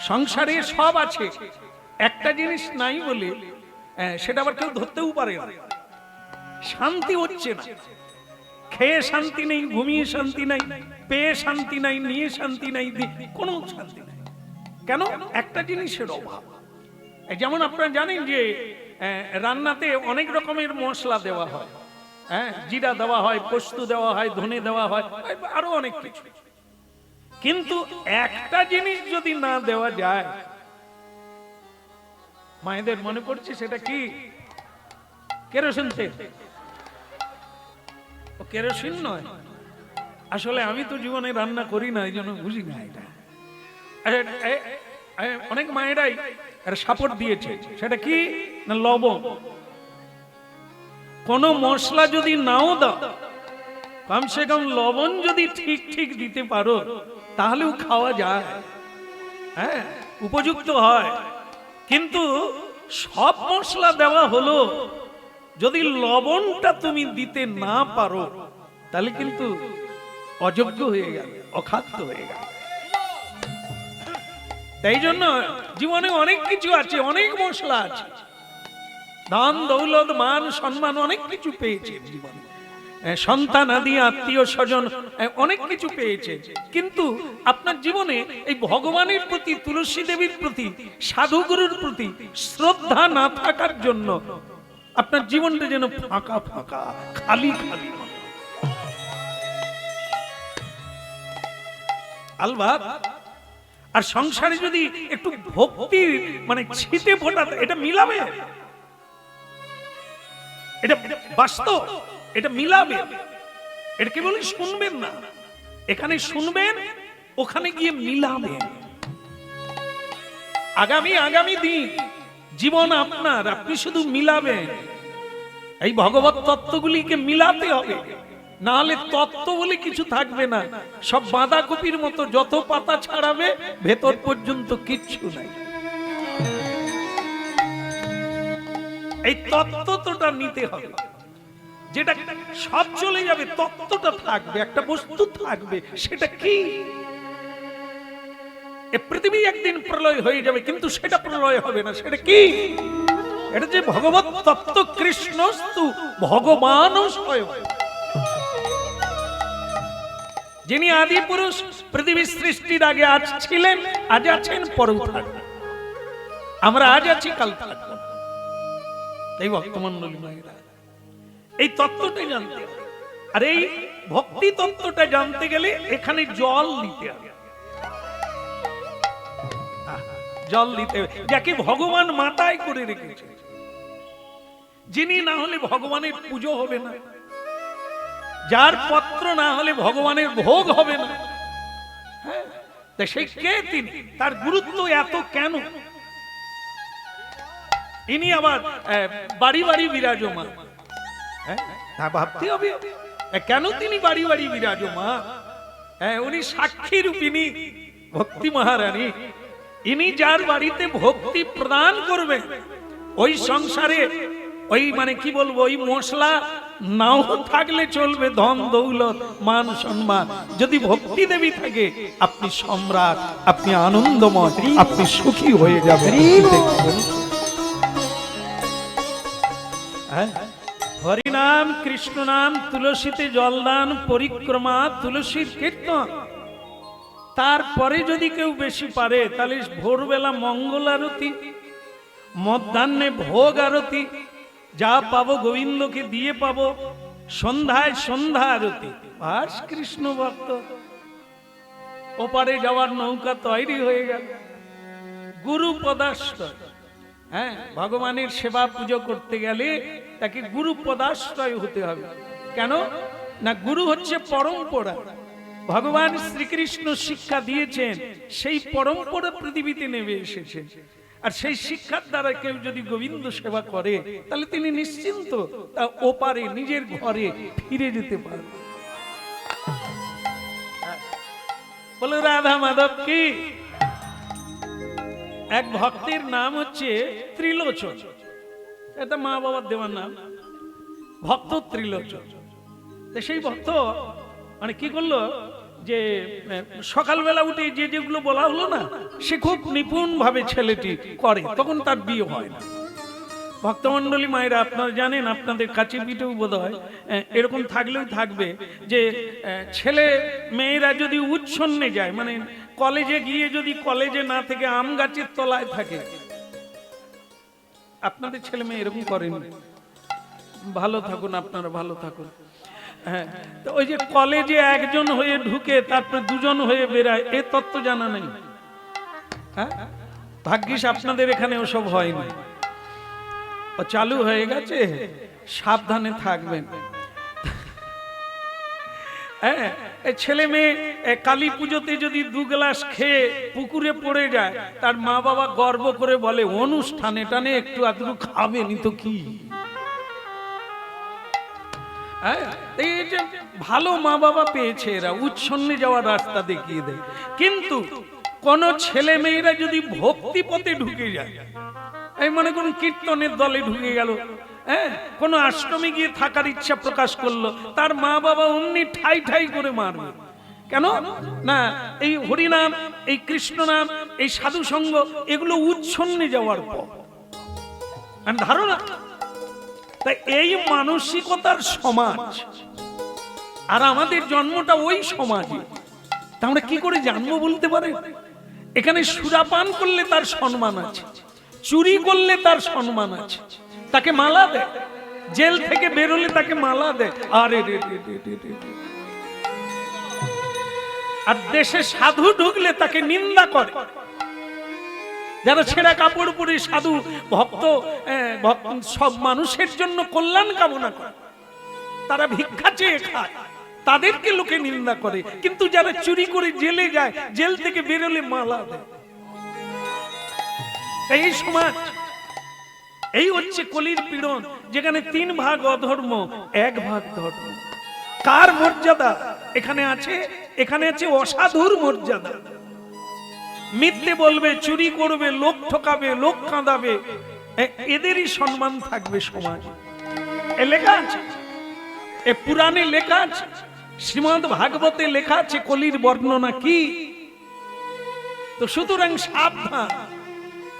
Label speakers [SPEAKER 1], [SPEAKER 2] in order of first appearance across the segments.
[SPEAKER 1] সংসারে সব আছে, একটা জিনিস নাই বলে সেটা আবার কেউ ধরতেও পারে না। শান্তি হচ্ছে না, খেয়ে শান্তি নেই, ঘুমিয়ে শান্তি নাই, পেয়ে শান্তি নাই, নিয়ে শান্তি নাই, কোনো শান্তি নাই। কেন? একটা জিনিসের অভাব। যেমন আপনারা জানেন যে রান্নাতে অনেক রকমের মশলা দেওয়া হয়, হ্যাঁ, জিরা দেওয়া হয়, পোস্ত দেওয়া হয়, ধনে দেওয়া হয়, আরো অনেক কিছু। কিন্তু একটা জিনিস যদি না দেওয়া যায়, মায়েদের মনে পড়ছে সেটা কি? কেরোসিন তেল। কেরোসিন নয়, আসলে আমি তো জীবনে রান্না করি না, এই জন্য বুঝি না এটা। অনেক মায়েরাই সাপোর্ট দিয়েছে, সেটা কি না লবণ। কোন মশলা যদি নাও দাও, কমসে কম লবণ যদি ঠিক ঠিক দিতে পারো তাহলেও খাওয়া যায়, হ্যাঁ, উপযুক্ত হয়। কিন্তু সব মশলা দেওয়া হলো, যদি লবণটা তুমি দিতে না পারো তাহলে কিন্তু অযোগ্য হয়ে গেল, অখাদ্য হয়ে গেল। তাই জন্য জীবনে অনেক কিছু আছে, অনেক মশলা আছে, ধন দৌলত মান সম্মান অনেক কিছু পেয়েছে জীবনে, সন্তান আদি আত্মীয় স্বজন অনেক কিছু পেয়েছে। কিন্তু আপনার জীবনে এই ভগবানের প্রতি, তুলসী দেবীর প্রতি, সাধুগুরুর প্রতি শ্রদ্ধা না থাকার জন্য আপনার জীবনটা যেন ফাঁকা ফাঁকা, খালি খালি। আলবাত আর সংসারে যদি একটু ভক্তি মানে ছিটে ফোটা, এটা মিলাবে, এটা বাস্তব, এটা মিলাবে। এটা কেবল শুনবেন না, এখানে শুনবেন, ওখানে গিয়ে মিলাবেন। আগামী দিন জীবন আপনার, আপনি শুধু মিলাবেন। এই ভগবত তত্ত্বগুলিকে মিলাতে হবে, না হলে তত্ত্ব বলে কিছু থাকবে না। সব বাঁধাকপির মতো যত পাতা ছাড়াবে ভেতর পর্যন্ত কিচ্ছু নাই। এই তত্ত্বটা নিতে হবে, যেটা সব চলে যাবে, তত্ত্বটা থাকবে, একটা বস্তু থাকবে। সেটা কি? পৃথিবী একদিন প্রলয় হয়ে যাবে, কিন্তু সেটা প্রলয় হবে না। সেটা কি? এটা যে ভগবত তত্ত্ব, কৃষ্ণস্তু ভগবান স্বয়ং, যিনি আদি পুরুষ, পৃথিবীর সৃষ্টির আগে আজ ছিলেন, আজ আছেন, পরেও থাকবেন। আমরা আজ আছি, কাল থাকব। এই ভক্তমণ্ডলী মায়েরা এই তত্ত্বটা জানতে হবে। আর এই ভক্তি তত্ত্বটা জানতে গেলে এখানে জল দিতে হবে, জল দিতে হবে, যাকে ভগবান মাথায় করে রেখেছে, যিনি না হলে ভগবানের পুজো হবে না, যার পত্র না হলে ভগবানের ভোগ হবে না। হ্যাঁ, সেই কে তিনি? তার গুরুত্ব এত কেন? ইনি আবার বাড়ি বাড়ি বিরাজমান। ভাবতে হবে কেন তিনি বাড়ি বাড়ি বিরাজমান। উনি সাক্ষী রূপিণী ভক্তি মহারানী। ইনি যার বাড়িতে ভক্তি প্রদান করবেন, ওই সংসারে ওই মানে কি বলবো, ওই মশলা নাও থাকলে চলবে, ধন দৌলত মান সম্মান, যদি ভক্তি দেবী থাকে আপনি সম্রাট, আপনি আনন্দময়, আপনি সুখী হয়ে যাবেন। হরি নাম, কৃষ্ণ নাম, তুলসীতে জলদান, পরিক্রমা, তুলসীর কীর্তন। তারপরে যদি কেউ বেশি পারে তাহলে ভোরবেলা মঙ্গল আরতি, মধ্যাহ্নে ভোগ আরতি, যা পাবো গোবিন্দকে দিয়ে পাবো, সন্ধ্যায় সন্ধ্যা আরতি। বাস কৃষ্ণ ভক্ত, ওপারে যাওয়ার নৌকা তৈরি হয়ে গেল। গুরু পদাশ্রয়, হ্যাঁ, ভগবানের সেবা পুজো করতে গেলে তাকে গুরু পদাশ্রয় হতে হবে। কেন না? গুরু হচ্ছে পরম্পরা। ভগবান শ্রীকৃষ্ণ শিক্ষা দিয়েছেন, সেই পরম্পরা পৃথিবীতে নেমে এসেছে। আর সেই শিক্ষার দ্বারা কেউ যদি গোবিন্দ সেবা করে তাহলে তিনি নিশ্চিন্ত তা ওপারে নিজের ঘরে ফিরে যেতে পারবে। বলো রাধা মাধব কি। এক ভক্তের নাম হচ্ছে ত্রিলোচন, এটা মা বাবার দেওয়ার নাম, ভক্ত ত্রিলোচন। সেই ভক্ত মানে কি করলো, যে সকালবেলা উঠে যে যেগুলো বলা হলো না সে খুব নিপুণ ভাবে ছেলেটি করে, তখন তার বিয়ে হয় না। ভক্তমন্ডলী মায়েরা, আপনারা জানেন, আপনাদের কাছে পিঠেও বোধ হয় এরকম থাকলেও থাকবে যে ছেলে মেয়েরা যদি উচ্ছন্নে যায়, মানে কলেজে গিয়ে যদি কলেজে না থেকে আম গাছের তলায় থাকে, আপনাদের ছেলে মেয়ে এরকম করেন? ভালো থাকুন, আপনারা ভালো থাকুন। হ্যাঁ, তো ওই যে কলেজে একজন হয়ে ঢুকে তারপর দুজন হয়ে বেরায়, এ তত্ত্ব জানা নেই? হ্যাঁ, ভাগ্যিস আপনাদের এখানে ওসব হয়নি। ও চালু হয়ে গেছে, সাবধানে থাকবেন। হ্যাঁ, ছেলে মেয়ে কালী পুজোতে যদি 2 গ্লাস খেয়ে পুকুরে পড়ে যায়, তার মা বাবা গর্ব করে বলে, অনুষ্ঠানে টানে একটু আধটু খাবেনি তো কি। এই যে ভালো মা বাবা পেয়েছে, এরা উচ্ছন্নে যাওয়ার রাস্তা দেখিয়ে দেয়। কিন্তু কোন ছেলে মেয়েরা যদি ভক্তি পথে ঢুকে যায়, এই মনে করুন কীর্তনের দলে ঢুকে গেল, হ্যাঁ, কোন আশ্রমে গিয়ে থাকার ইচ্ছা প্রকাশ করলো, তার মা বাবা অমনি ঠাই ঠাই করে মারবে। কেন না? এই হরিনাম, এই কৃষ্ণ নাম, এই সাধু সঙ্গ, এগুলো উচ্ছন্নে যাওয়ার পর ধারণা। তাই এই মানসিকতার সমাজ, আর আমাদের জন্মটা ওই সমাজে। তা আমরা কি করে জানবো বলতে পারে? এখানে সুরাপান করলে তার সম্মান আছে, চুরি করলে তার সম্মান আছে, তাকে মালা দেয়, জেল থেকে বেরোলে তাকে মালা দেয়। আরে রে রে রে রে রে। আর দেশে সাধু ঢুকলে তাকে নিন্দা করে। যারা ছেঁড়া কাপড় পরে সাধু ভক্ত, সব মানুষের জন্য কল্যাণ কামনা করে, তারা ভিক্ষা চেয়ে খায়, তাদেরকে লোকে নিন্দা করে। কিন্তু যারা চুরি করে জেলে যায়, জেল থেকে বেরোলে মালা দেয়। এই সমাজ, এই হচ্ছে কলির পীড়ন, যেখানে 3 ভাগ অধর্ম, 1 ভাগ ধর্ম। কার মর্যাদা এখানে আছে? এখানে আছে অসাধুর মর্যাদা। মিথ্যে বলবে, চুরি করবে, লোক ঠকাবে, লোক কাঁদাবে, এদেরই সম্মান থাকবে সমাজ। এ লেখা আছে, এ পুরাণে লেখা আছে, শ্রীমদ্ ভাগবতে লেখা আছে কলির বর্ণনা কি। তো সুতরাং সাবধান,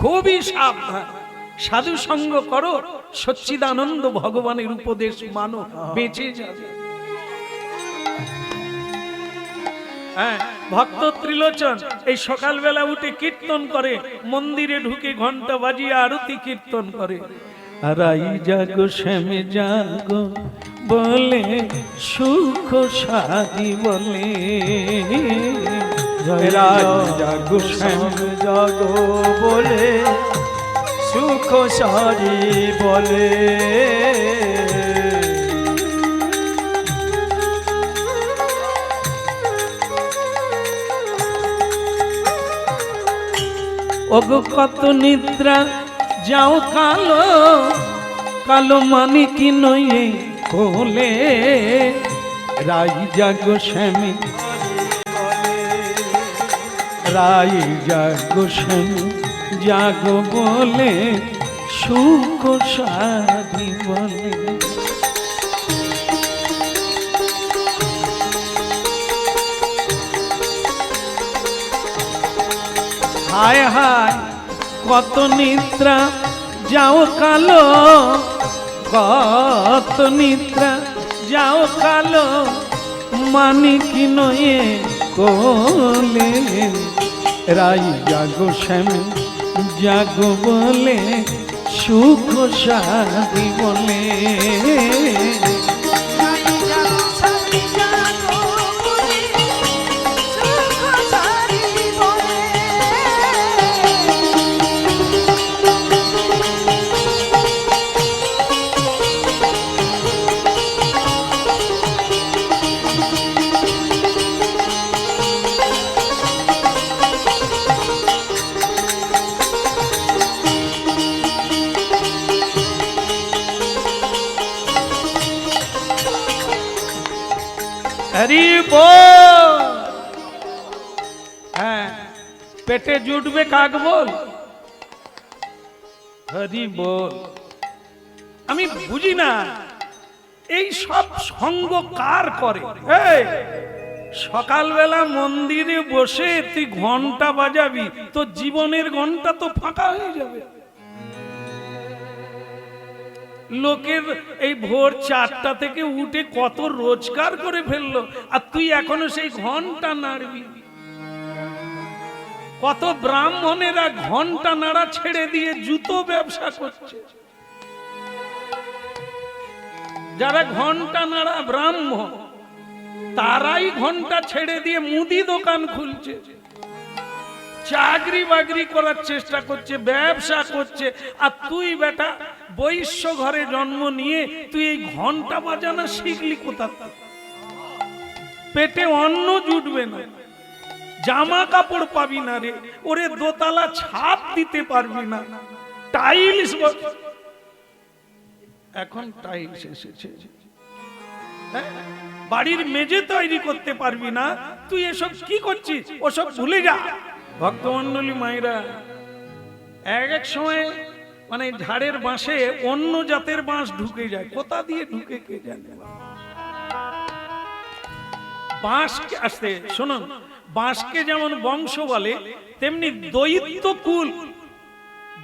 [SPEAKER 1] খুবই সাবধান। সাধু সঙ্গ করো, সচ্চিদানন্দ ভগবানের উপদেশ মানো, বেঁচে যাবে। হ্যাঁ, ভক্ত ত্রিলোচন এই সকালবেলা উঠে কীর্তন করে, মন্দিরে ঢুকে ঘন্টা বাজিয়ে আরতি কীর্তন করে। রাই জাগো শ্যামে জাগো বলে, সুখ সাধি বলে। রাই জাগো শ্যামে জাগো বলে, সুখ সাধি বলে। ওগো কত নিদ্রা যাও কালো, কালো মানে কি নয়ে কোলে। রাই জাগো শ্যামে, রাই জাগো শ্যামে জাগো বলে, সুখ সাধি বলে। হায় হায় কত নিদ্রা যাও কালো, কত নিদ্রা যাও কালো, মানে কি নয়ে কোলে। রাই জাগো শ্যামে জাগো বলে, সুখ সাধি বলে। হরি বল। হ্যাঁ, পেটে জুটবে কাক বল, হরি বল। আমি বুঝি না এই সব সঙ্গ কার করে। সকালবেলা মন্দিরে বসে তুই ঘন্টা বাজাবি, তো জীবনের ঘন্টা তো ফাঁকা হয়ে যাবে। লোকের এই ভোর 4টা থেকে উঠে কত রোজগার করে ফেললো, আর তুই এখনো সেই ঘন্টা নাড়বি। কত ব্রাহ্মণেরা ঘন্টা নাড়া ছেড়ে দিয়ে জুতো ব্যবসা করছে। যারা ঘন্টা নাড়া ব্রাহ্মণ তারাই ঘন্টা ছেড়ে দিয়ে মুদি দোকান খুলছে, চাকরি বাকরি করার চেষ্টা করছে, ব্যবসা করছে। আর তুই বেটা বৈশ্য ঘরে জন্ম নিয়ে তুই এই ঘন্টা বাজানো শিখলি কোথা? পেটে অন্ন জুটবে না, জামা কাপড় পাবি না রে, ওরে দোতলা ছাদ দিতে পারবি না, টাইলস, এখন টাইলস এসেছে, বাড়ির মেঝে তৈরি করতে পারবি না, তুই এসব কি করছিস? ওসব ভুলে যা। ভক্তমণ্ডলী মায়েরা, এক সময় মানে ঝাড়ের বাঁশে অন্য জাতের বাঁশ ঢুকে যায়, কোথা দিয়ে ঢুকে কে জানে। বাঁশকে আসতে শুনুন, বাঁশকে যেমন বংশ বলে তেমনি দৈত্য কুল,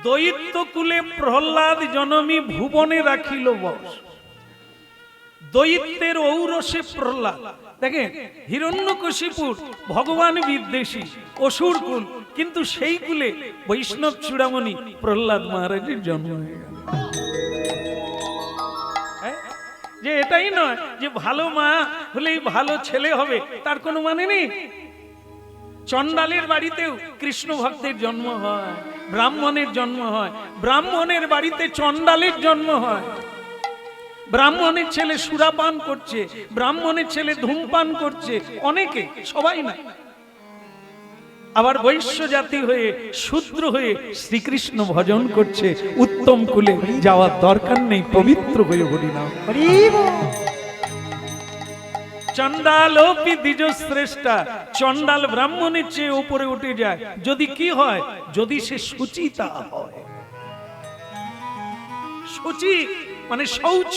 [SPEAKER 1] দৈত্য কুলে প্রহ্লাদ জনমী ভুবনে রাখিল বশ। দৈত্যের ঔরসে প্রহ্লাদ, দেখেন হিরণ্যকশিপুর ভগবান বিদ্বেষী অসুর কুল, কিন্তু সেই কুলে বৈষ্ণব চূড়ামণি প্রহ্লাদ মহারাজের জন্ম হয়ে গেল। যে এটাই নয় যে ভালো মা হলেই ভালো ছেলে হবে, তার কোনো মানে নেই। চণ্ডালের বাড়িতেও কৃষ্ণ ভক্তের জন্ম হয়, ব্রাহ্মণের জন্ম হয়, ব্রাহ্মণের বাড়িতে চণ্ডালের জন্ম হয়। ব্রাহ্মণের ছেলে সুরাপান করছে, ব্রাহ্মণের ছেলে ধূমপান করছে, অনেকে, সবাই না। আবার বৈশ্য জাতি হয়ে শূদ্র হয়ে শ্রীকৃষ্ণ ভজন করছে, উত্তম কুলে যাওয়ার দরকার নেই, পবিত্র হয়ে হরিনাম। চণ্ডালোপি দ্বিজ শ্রেষ্ঠা, চণ্ডাল ব্রাহ্মণের চেয়ে উপরে উঠে যায় যদি কি হয়, যদি সে সুচিতা হয়। সুচি মানে শৌচ,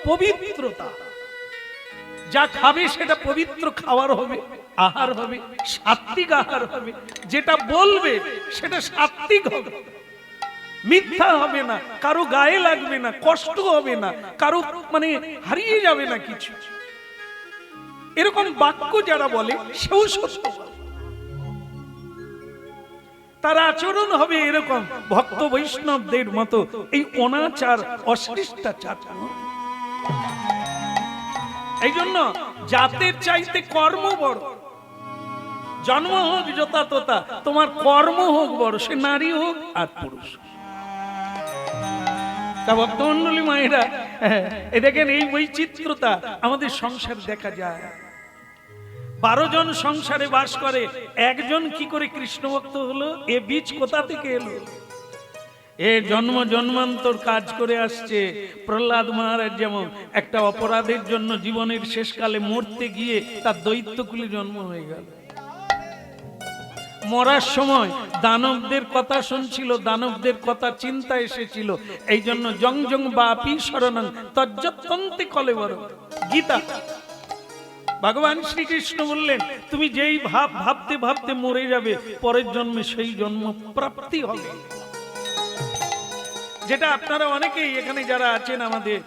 [SPEAKER 1] পবিত্রতা। যা খাবে সেটা পবিত্র খাবার হবে, আহার হবে, সাত্বিক আহার হবে। যেটা বলবে সেটা সাত্বিক হবে, মিথ্যা হবে না, কারো গায়ে লাগবে না, কষ্ট হবে না, কারো মানে হারিয়ে যাবে না কিছু। এরকম বাক্য যারা বলে সেও সত্য, তার আচরণ হবে এরকম ভক্ত বৈষ্ণবদের মতো, এই অনাচার অশ্লিষ্টাচার। এই জন্য জাতের চাইতে কর্ম বড়। জন্ম হোক যথা তথা, তোমার কর্ম হোক বড়, সে নারী হোক আর পুরুষ। তা ভক্তমণ্ডলী মায়েরা, এই দেখেন এই বৈচিত্র্যতা আমাদের সংসার দেখা যায়। 12 জন সংসারে বাস করে, একজন কি করে কৃষ্ণ ভক্ত হলো? এ বীজ কোথা থেকে এলো? এ জন্ম জন্মান্তর কাজ করে আসছে। প্রহ্লাদ মহারাজ যেমন একটা অপরাধের জন্য জীবনের শেষকালে মরতে গিয়ে তার দৈত্যকুলে জন্ম হয়ে গেল। মরার সময় দানবদের কথা শুনছিল, দানবদের কথা চিন্তা এসেছিল, এই জন্য জং জং বাপি শরণং তজ্জত্যন্তে কলেবর। গীতা ভগবান শ্রীকৃষ্ণ বললেন, তুমি যেই ভাবতে ভাবতে মরে যাবে, পরের জন্মে সেই জন্ম প্রাপ্তি হবে। যেটা আপনারা অনেকেই এখানে যারা আছেন আমাদের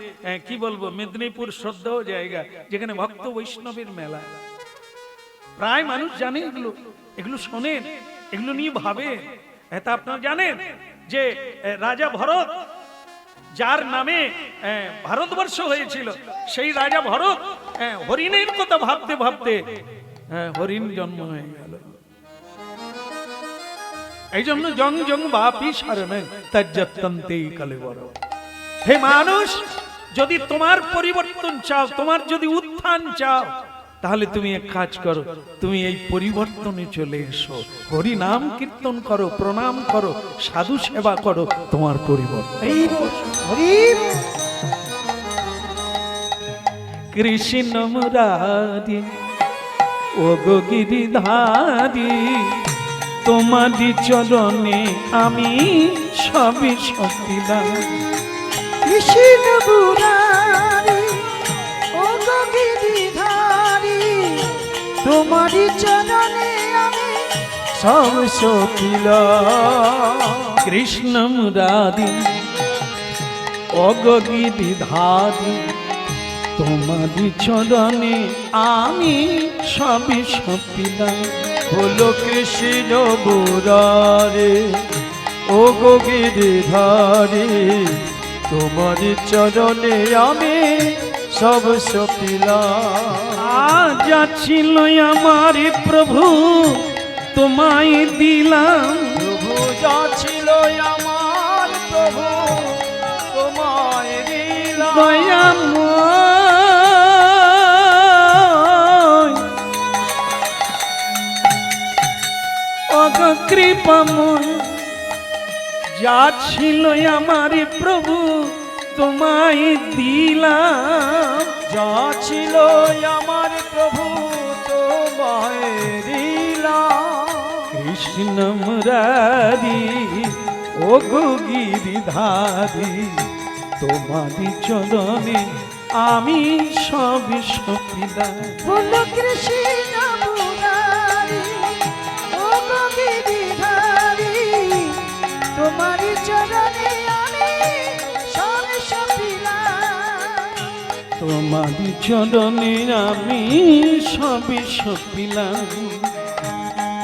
[SPEAKER 1] কি বলবো মেদিনীপুর শ্রদ্ধেয় জায়গা, যেখানে ভক্ত বৈষ্ণবের মেলা, প্রায় মানুষ জানে এগুলো, এগুলো শোনেন, এগুলো নিয়ে ভাবে। তা আপনারা জানেন যে রাজা ভরত, যার নামে ভারতবর্ষ হয়েছিল, সেই রাজা ভরত হরিণের কথা ভাবতে ভাবতে হরিণ জন্ম হয়ে গেল। এই জন্য জং জং বাপি শরণে তজ্জত্যন্তে কলেবর। হে মানুষ, যদি তোমার পরিবর্তন চাও, তোমার যদি উত্থান চাও, তাহলে তুমি এক কাজ করো, তুমি এই পরিবর্তনে চলে এসো, হরি নাম কীর্তন করো, প্রণাম করো, সাধু সেবা করো, তোমার পরিবর্তন। কৃষ্ণ মুরারি ও গো গিরিধারী, তোমারি চরণে আমি সবই সপিলাম।
[SPEAKER 2] কৃষ্ণ মুরারি ও গো গিরিধারী, তোমারই চরণে আমি সব সপিলাম।
[SPEAKER 1] কৃষ্ণ মুরারি অগগিরিধারি তোমারই চরণে আমি সবই সপিলাম।
[SPEAKER 2] হলো কৃষ্ণ মুরারে ও গো গিরিধারী, তোমার চরণে আমি সব সপিলাম।
[SPEAKER 1] আজ ছিল আমার প্রভু তোমায় দিলাম।
[SPEAKER 2] প্রভু যা ছিল আমার প্রভু তোমায় দিলাম।
[SPEAKER 1] দয়াময় অগ কৃপাময় যা ছিল আমার প্রভু তোমায় দিলাম।
[SPEAKER 2] যা ছিল আমার প্রভু তোমায় দিলাম।
[SPEAKER 1] কৃষ্ণ মুরারি ও গিরিধারী তোমারই চরণে আমি সব সপিলাম।
[SPEAKER 2] বলো কৃষ্ণ মুরারি ও গো গিরিধারী, তোমারই চরণে আমি সব সপিলাম।
[SPEAKER 1] তোমারই চরণে আমি সবই সপিলাম।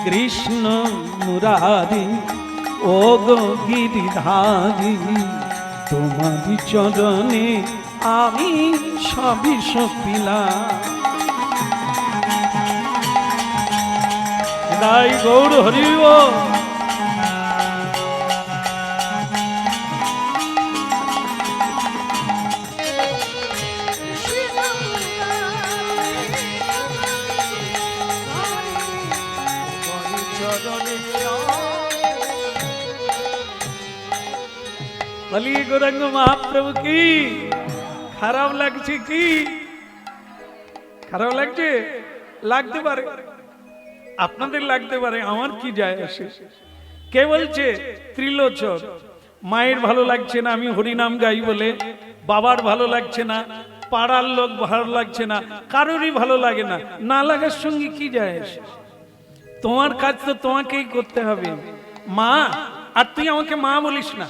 [SPEAKER 1] কৃষ্ণ মুরারি ও গিরিধারী তোমারই চরণে আমি সবই সপিলাম। তাই গৌর হরি বল। বলি গৌরাঙ্গ মহাপ্রভু কি খারাপ লাগছে? কি খারাপ লাগছে? লাগতে পারে, আপনাদের লাগতে পারে, আমার কি যায় আসে? কে বলছে? ত্রিলোচন। মায়ের ভালো লাগছে না আমি হরিনাম গাই বলে, বাবার ভালো লাগছে না, পাড়ার লোক ভালো লাগছে না, কারোরই ভালো লাগে না। না লাগার সঙ্গে কি যায় আসে? তোমার কাজ তো তোমাকেই করতে হবে মা। আর তুই আমাকে মা বলিস না।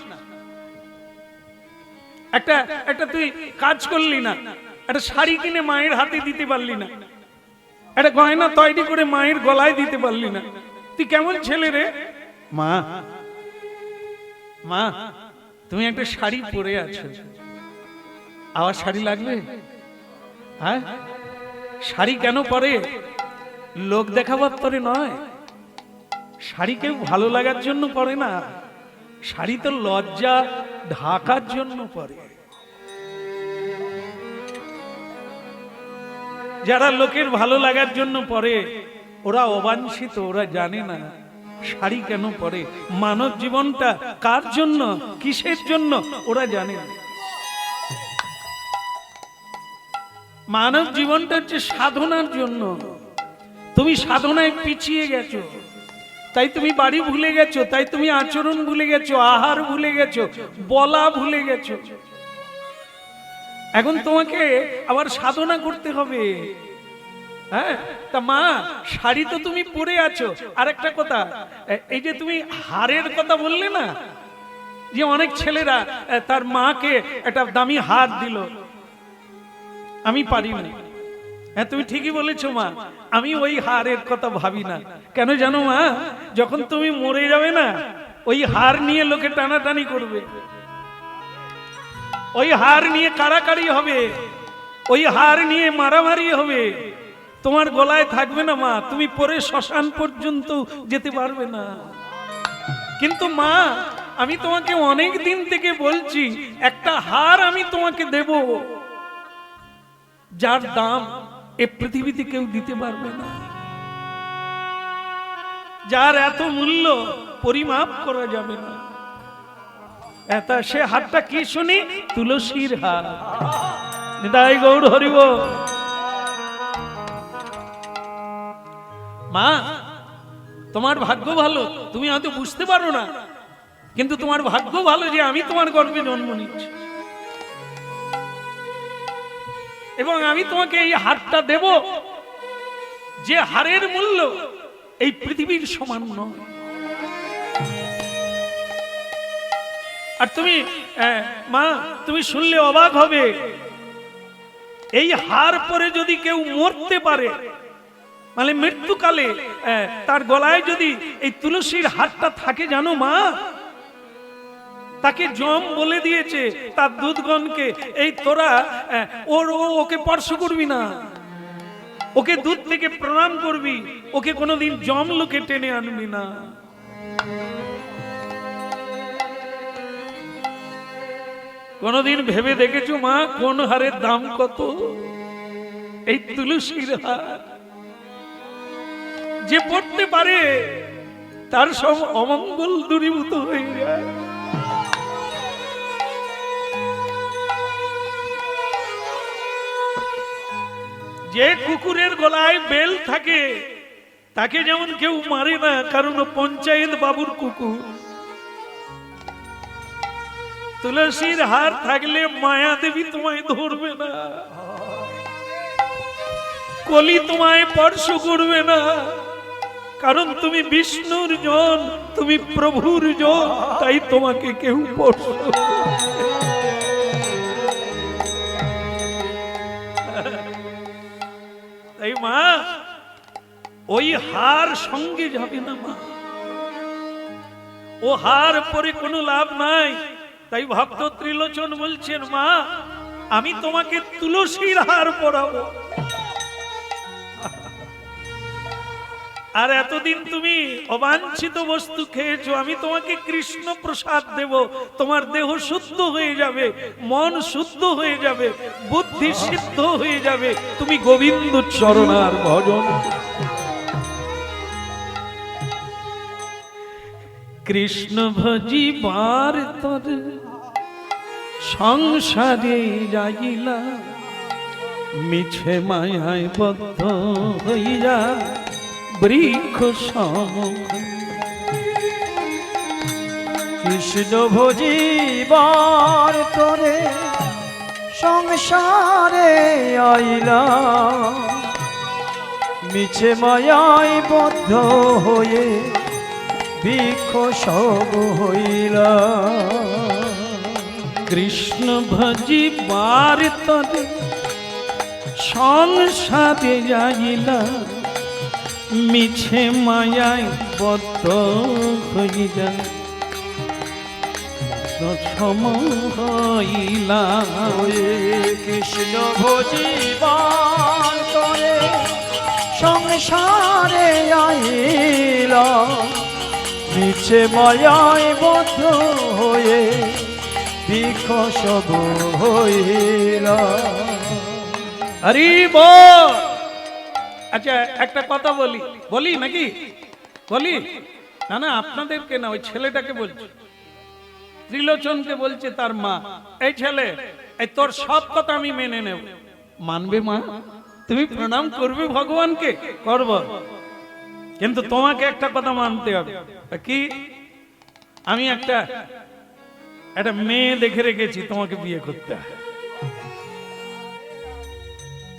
[SPEAKER 1] একটা তুই কাজ করলি না, একটা শাড়ি কিনে মায়ের হাতে দিতে পারলি না, একটা গয়না তৈরি করে মায়ের গলায় দিতে পারলি না, তুই কেমন ছেলে রে? মা মা তুমি একটা শাড়ি পরে আছো, আবার শাড়ি লাগবে? হ্যাঁ, শাড়ি কেন পরে? লোক দেখাবার পরে নয়, শাড়ি কেউ ভালো লাগার জন্য পরে না, শাড়ি তো লজ্জা ঢাকার জন্য পরে। যারা লোকের ভালো লাগার জন্য পরে ওরা অবাঞ্ছিত, ওরা জানে না শাড়ি কেন পরে, মানব জীবনটা কার জন্য, কিসের জন্য ওরা জানে না। মানব জীবনটা হচ্ছে সাধনার জন্য। তুমি সাধনায় পিছিয়ে গেছো, তাই তুমি বাড়ি ভুলে গেছো, তাই তুমি আচরণ ভুলে গেছো, আহার ভুলে গেছো, বলা ভুলে গেছো। এখন তোমাকে আবার সাধনা করতে হবে। হ্যাঁ, তা মা শাড়ি তো তুমি পরে আছো। আর একটা কথা, এই যে তুমি হারের কথা বললে না, যে অনেক ছেলেরা তার মাকে একটা দামি হার দিল, আমি পারি না। হ্যাঁ, তুমি ঠিকই বলেছো মা, আমি ওই হারের কথা ভাবি না। কেন জানো মা? যখন তুমি মরে যাবে না, ওই হার নিয়ে লোকে টানাটানি করবে, ওই হার নিয়ে কাড়াকাড়ি হবে, ওই হার নিয়ে মারামারি হবে, তোমার গলায় থাকবে না মা, তুমি পরে শ্মশান পর্যন্ত যেতে পারবে না। কিন্তু মা আমি তোমাকে অনেক দিন থেকে বলছি, একটা হার আমি তোমাকে দেব যার দাম এ পৃথিবীতে কেউ দিতে পারবে না, যার এত মূল্য পরিমাপ করা যাবে না। এটা সে হারটা কি শুনি? তুলসীর হার। নিতাই গৌর হরিব। মা তোমার ভাগ্য ভালো, তুমি হয়তো বুঝতে পারো না, কিন্তু তোমার ভাগ্য ভালো যে আমি তোমার গর্ভে জন্ম নিচ্ছি, এবং আমি তোমাকে এই হারটা দেব যে হারের মূল্য এই পৃথিবীর সমান নয়। আর তুমি মা, তুমি শুনলে অবাক হবে, এই হার পরে যদি কেউ মরতে পারে, মানে মৃত্যুকালে তার গলায় যদি এই তুলসীর হারটা থাকে, জানো মা, তাকে যম বলে দিয়েছে তার দুধগণকে, এই তোরা ওকে স্পর্শ করবি না, ওকে দুধ থেকে প্রণাম করবি, ওকে কোনোদিন যম লোকে টেনে আনবি না। কোনদিন ভেবে দেখেছো মা কোন হারের দাম কত? এই তুলসীর হার। যে পড়তে পারে তার সব অমঙ্গল দূরীভূত হয়ে যায়। যে কুকুরের গলায় বেল থাকে তাকে যেমন কেউ মারে না, কারণ পঞ্চায়েত বাবুর কুকুর। তুলসীর হার থাকলে মায়া দেবী তোমায় ধরবে না, কলি তোমায় স্পর্শ করবে না, কারণ তুমি বিষ্ণুর জন, তুমি প্রভুর জন, তাই তোমাকে কেউ স্পর্শ করবে না। তাই মা, ওই হার সঙ্গে যাবে না মা, ও হার পরে কোনো লাভ নাই। তাই ভক্ত ত্রিলোচন বলছেন, মা আমি তোমাকে তুলসীর হার পরাবো। আর এতদিন তুমি অবাঞ্ছিত বস্তু খেয়েছো, আমি তোমাকে কৃষ্ণ প্রসাদ দেব, তোমার দেহ শুদ্ধ হয়ে যাবে, মন শুদ্ধ হয়ে যাবে, বুদ্ধি সিদ্ধ হয়ে যাবে, তুমি গোবিন্দ চরণার ভজন। কৃষ্ণ ভজিবার তর সংসারে যাইলা, মিছে মায়ায় বদ্ধ হইয়া বৃক্ষ সম।
[SPEAKER 2] কৃষ্ণ ভজিবার তরে সংসারে আইলা, মিছে মায়ায় বদ্ধ হয়ে বৃক্ষ সম হইলা।
[SPEAKER 1] কৃষ্ণ ভজিবার তরে সংসারে যাইলা, মিছে মায়ায় বদ্ধ হইলা সম হইলা।
[SPEAKER 2] কৃষ্ণ ভজিবার তরে সংসারে আইলা, মিছে মায়ায় বদ্ধ হয়ে বৃক্ষ সম হইলা।
[SPEAKER 1] হরি বল। আচ্ছা একটা কথা বলি নাকি? বলি না না, আপনাদেরকে না, ওই ছেলেটাকে বলছি, ত্রিলোচনকে বলছে তার মা, এই ছেলে, এই তোর সব কথা আমি মেনে নেব। মানবে মা? তুমি প্রণাম করবে ভগবানকে? করব, কিন্তু তোমাকে একটা কথা মানতে হবে। কি? আমি একটা মেয়ে দেখে রেখেছি, তোমাকে বিয়ে করতে হবে।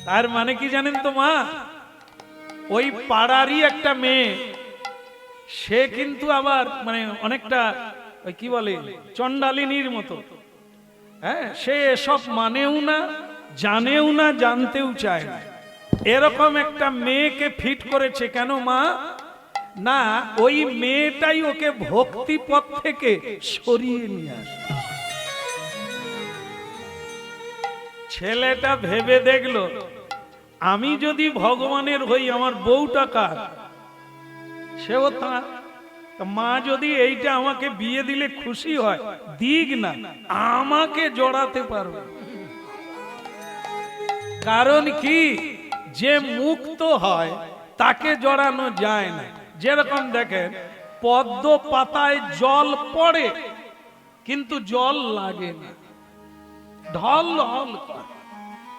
[SPEAKER 1] তার মানে কি জানেন তো মা? ওই পাড়ারই একটা মেয়ে, সে কিন্তু আবার মানে অনেকটা ওই কি বলে চন্ডালিনীর মতো। হ্যাঁ, সে এসব মানেও না, জানেও না, জানতেও চায় না। এরকম একটা মেয়েকে ফিট করেছে। কেন মা? না, ওই মেয়েটাই ওকে ভক্তি পথ থেকে সরিয়ে নিয়ে আসে। ছেলেটা ভেবে দেখলো, আমি যদি ভগবানের হই, আমার বউটা কার? সেও তার। মা যদি এইটা আমাকে বিয়ে দিলে খুশি হয়, দিক না, আমাকে জড়াতে পারবে। কারণ কি? যে মুক্ত হয় তাকে জড়ানো যায় না। যেরকম দেখেন পদ্ম পাতায় জল পড়ে কিন্তু জল লাগে না, ঢল ঢল করে,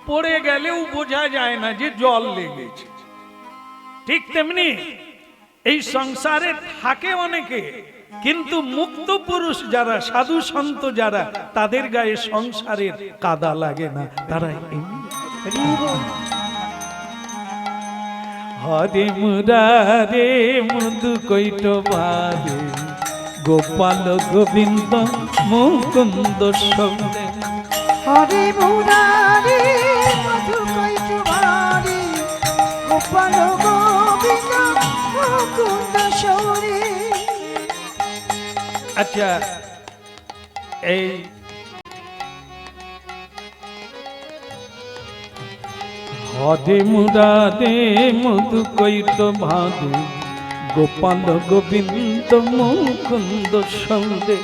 [SPEAKER 1] পড়ে গেলেও বোঝা যায় না যে জল লেগেছে। ঠিক তেমনি এই সংসারে থাকে অনেকে, কিন্তু মুক্ত পুরুষ যারা, সাধু সন্ত যারা, তাদের গায়ে সংসারের কাদা লাগে না, তারা হরে মুরারে মধু কৈট বারে গোপাল গোবিন্দ মুকুন্দ সৌরে।
[SPEAKER 3] হরে মুরারি মধু কৈট বারি গোপাল গোবিন্দ মুকুন্দ সৌরে।
[SPEAKER 1] আচ্ছা, এই হরে মুরারে মধু কৈট বারে গোপাল গোবিন্দ মুকুন্দ সৌরে।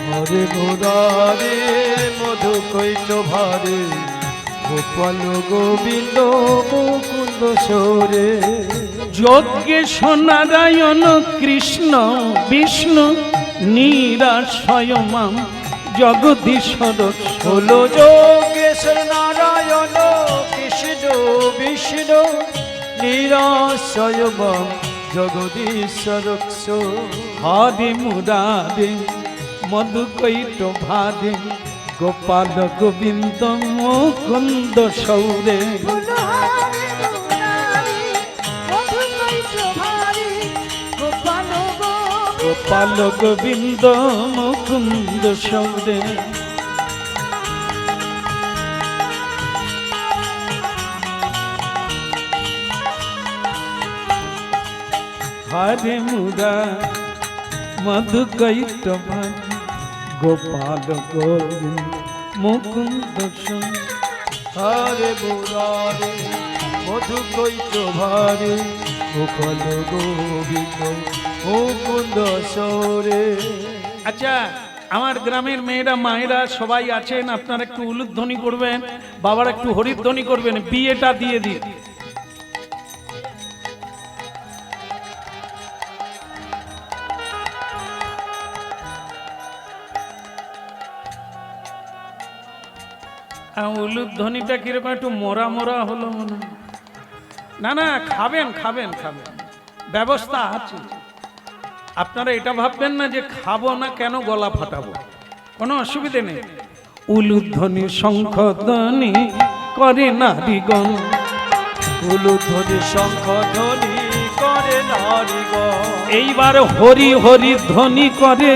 [SPEAKER 2] হরে মুরারে মধু কৈট ভারে গোপাল গোবিন্দ মুকুন্দ সৌরে।
[SPEAKER 1] যজ্ঞেশ নারায়ণ কৃষ্ণ বিষ্ণু নিরাশয় মাম জগদীশ্বর
[SPEAKER 2] হলো যোগেশ্বর নারায়ণ কৃষ্ণ বিষ্ণু নিরাশয় মাম জগদীশ্বর।
[SPEAKER 1] হরে মুরারে মধু কৈট ভারে গোপাল গোবিন্দ মুকুন্দ সৌরে।
[SPEAKER 3] বলো হরে মুরারি মধু কৈট বারি গোপাল গোবিন্দ
[SPEAKER 1] গোপাল গোবিন্দ মুকুন্দ সৌরে। হরে মুরা মধু কৈট ভারে গোপাল গোবিন্দ মুকুন্দ সৌরে।
[SPEAKER 2] হরে মুরারে মধু কৈট ভারে গোপাল গোবিন্দ মুকুন্দ সৌরে।
[SPEAKER 1] আচ্ছা, আমার গ্রামের মেয়েরা মায়েরা সবাই আছেন, আপনারা একটু উলুধ্বনি করবেন, বাবার একটু হরিধ্বনি করবেন, বিয়েটা দিয়ে দিন। উলুধ্বনিটা কিরকম একটু মোরা মোরা হলো মনে হয়। না না, খাবেন খাবেন খাবেন, ব্যবস্থা আছে। আপনারা এটা ভাববেন না যে খাবো না কেন গলা ফাটাবো, কোনো অসুবিধে নেই। উলুধ্বনি শঙ্খধ্বনি করে নারীগণ,
[SPEAKER 2] উলুধ্বনি শঙ্খ ধ্বনি করে নারীগণ।
[SPEAKER 1] এইবার হরি হরি ধ্বনি করে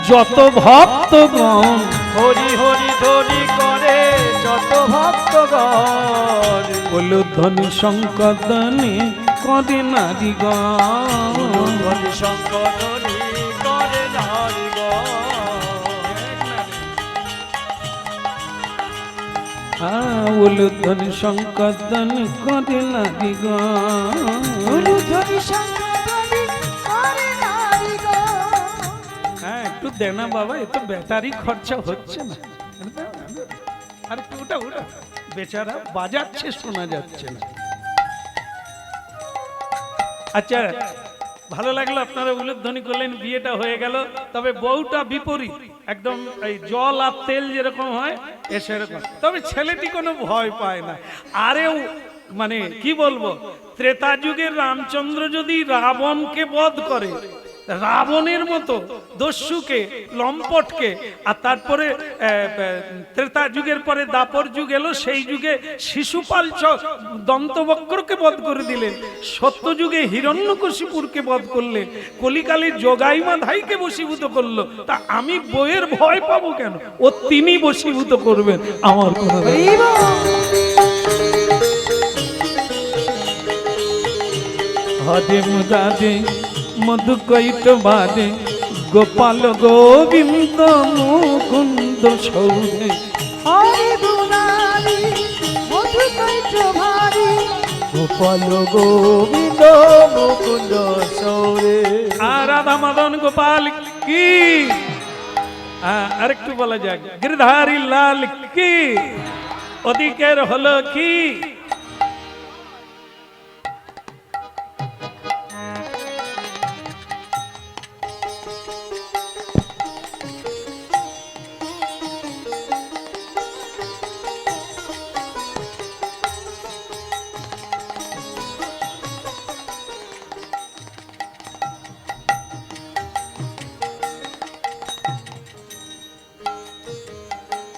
[SPEAKER 1] যত ভক্তগণ।
[SPEAKER 2] হরি হরি ধ্বনি করে যত ভক্তগণ।
[SPEAKER 1] উলুধ্বনি শঙ্খধ্বনি করে নারীগণ।
[SPEAKER 2] উলুধ্বনি শঙ্খ ধ্বনি করে নারীগণ।
[SPEAKER 1] উলুধ্বনি শঙ্খধ্বনি করে নারীগণ।
[SPEAKER 3] উলুধ্বনি শঙ্খধ্বনি করে নারীগণ।
[SPEAKER 1] হ্যাঁ, একটু দেনা বাবা, এ তো ব্যাটারি খরচা হচ্ছে না। আর একটু ওটা ওটা বেচারা বাজাচ্ছে, শোনা যাচ্ছে না। আচ্ছা, ভালো লাগলো আপনারা উলুধ্বনি করলেন, বিয়েটা হয়ে গেল। তবে বউটা বিপরীত, একদম এই জল আর তেল যেরকম হয় এ সেরকম। তবে ছেলেটি কোনো ভয় পায় না। আরেও মানে কি বলবো, ত্রেতা যুগের রামচন্দ্র যদি রাবণকে বধ করে, রাবণের মতো দস্যুকে লম্পটকে, আর তারপরে ত্রেতা যুগের পরে দাপর যুগ এলো, সেই যুগে শিশুপাল দন্তবক্রকে বধ করে দিলেন, সত্য যুগে হিরণ্যকশিপুরকে বধ করলেন, কলিকালের যোগাইমা ধাইকে বশীভূত করলো। তা আমি বইয়ের ভয় পাবো কেন? ও তিনি বশীভূত করবেন, আমার কোনো হরে মুরারে মধু কৈট বারে গোপাল গোবিন্দ মুকুন্দ সৌরে।
[SPEAKER 3] হরে মুরারি মধু কৈট বারি
[SPEAKER 2] গোপাল গোবিন্দ মুকুন্দ সৌরে।
[SPEAKER 1] আর রাধা মদন গোপাল কি, আরেকটু বলা যাক, গিরধারী লাল কি, ওদিকের হলো কি।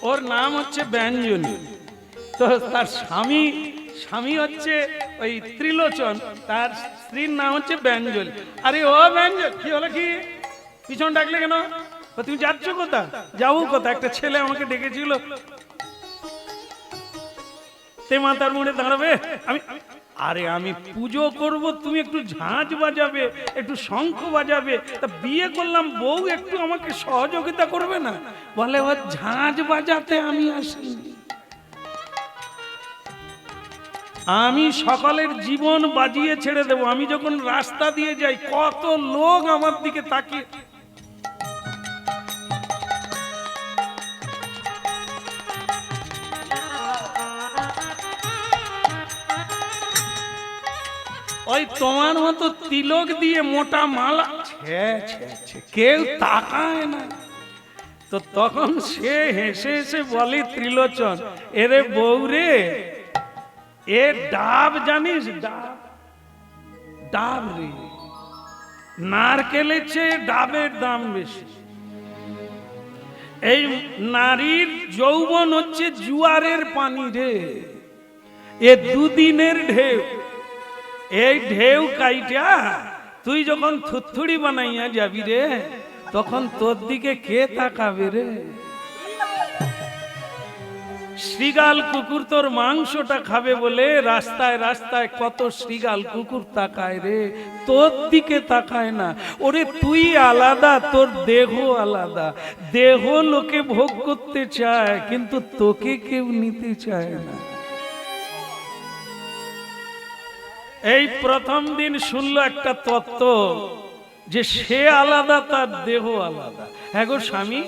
[SPEAKER 1] ওর নাম হচ্ছে ব্যঞ্জনী। তো তার স্বামী হচ্ছে ওই ত্রিলোচন, তার স্ত্রীর নাম হচ্ছে ব্যঞ্জলি। আরে ও ব্যঞ্জলি, কি হলো কি, পিছন ডাকলে কেন? ও তুমি যাচ্ছ কোথা? যাবো কোথা? একটা ছেলে আমাকে ডেকেছিল, তে মাতার মোড়ে দাঁড়াবে। আরে আমি পুজো করব, তুমি একটু ঝাঁঝ বাজাবে, একটু শঙ্খ বাজাবে, তা বিয়ে করলাম, বউ একটু আমাকে সহযোগিতা করবে না? বলে ও ঝাঁঝ বাজাতে আমি আসিনি, আমি সকালের জীবন বাজিয়ে ছেড়ে দেব। আমি যখন রাস্তা দিয়ে যাই, কত লোক আমার দিকে তাকিয়ে, ওই তোমার মতো তিলক দিয়ে মোটা মালা, কেউ তাকায় না। তো তখন সে হেসে হেসে বলে ত্রিলোচন, এরে বউরে, এ ডাব জানিস? ডাব, ডাব রে, নারকেলের চেয়ে ডাবের দাম বেশি। এই নারীর যৌবন হচ্ছে জুয়ারের পানি রে, এ দুদিনের ঢেউ। এই ঢেউ কাইটা তুই যখন থুথুড়ি বানাইয়া যাবি রে, তখন তোর দিকে কে তাকাবে রে? শ্রীগাল কুকুর তোর মাংসটা খাবে বলে রাস্তায় রাস্তায় কত শ্রীগাল কুকুর তাকায় রে, তোর দিকে তাকায় না। ওরে তুই আলাদা, তোর দেহ আলাদা। দেহ লোকে ভোগ করতে চায়, কিন্তু তোকে কেউ নিতে চায় না। এই প্রথম দিন শুনলো একটা তত্ত্ব, যে সে আলাদা, তার দেহ আলাদা। হ্যাঁ গো স্বামী,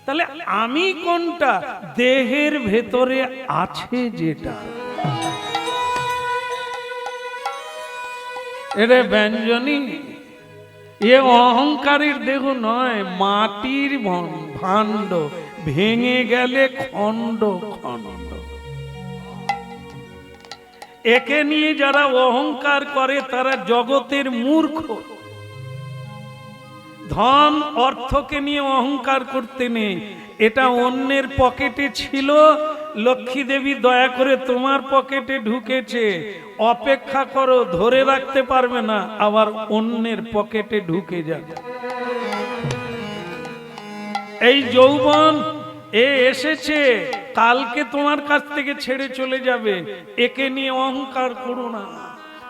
[SPEAKER 1] তাহলে আমি কোনটা? দেহের ভেতরে আছে যেটা। এরে ব্যঞ্জনী, এ অহংকারীর দেহ নয়, মাটির ভাণ্ড, ভেঙে গেলে খণ্ড খণ্ড। একে নিয়ে যারা অহংকার করে তারা জগতের মূর্খ। ধন অর্থকে নিয়ে অহংকার করতে নেই, এটা অন্যের পকেটে ছিল, লক্ষ্মী দেবী দয়া করে তোমার পকেটে ঢুকেছে, অপেক্ষা করো, ধরে রাখতে পারবে না, আবার অন্যের পকেটে ঢুকে যাবে। এই যৌবন এ এসেছে, কালকে তোমার কাছ থেকে ছেড়ে চলে যাবে। একে নিয়ে অহংকার করো না,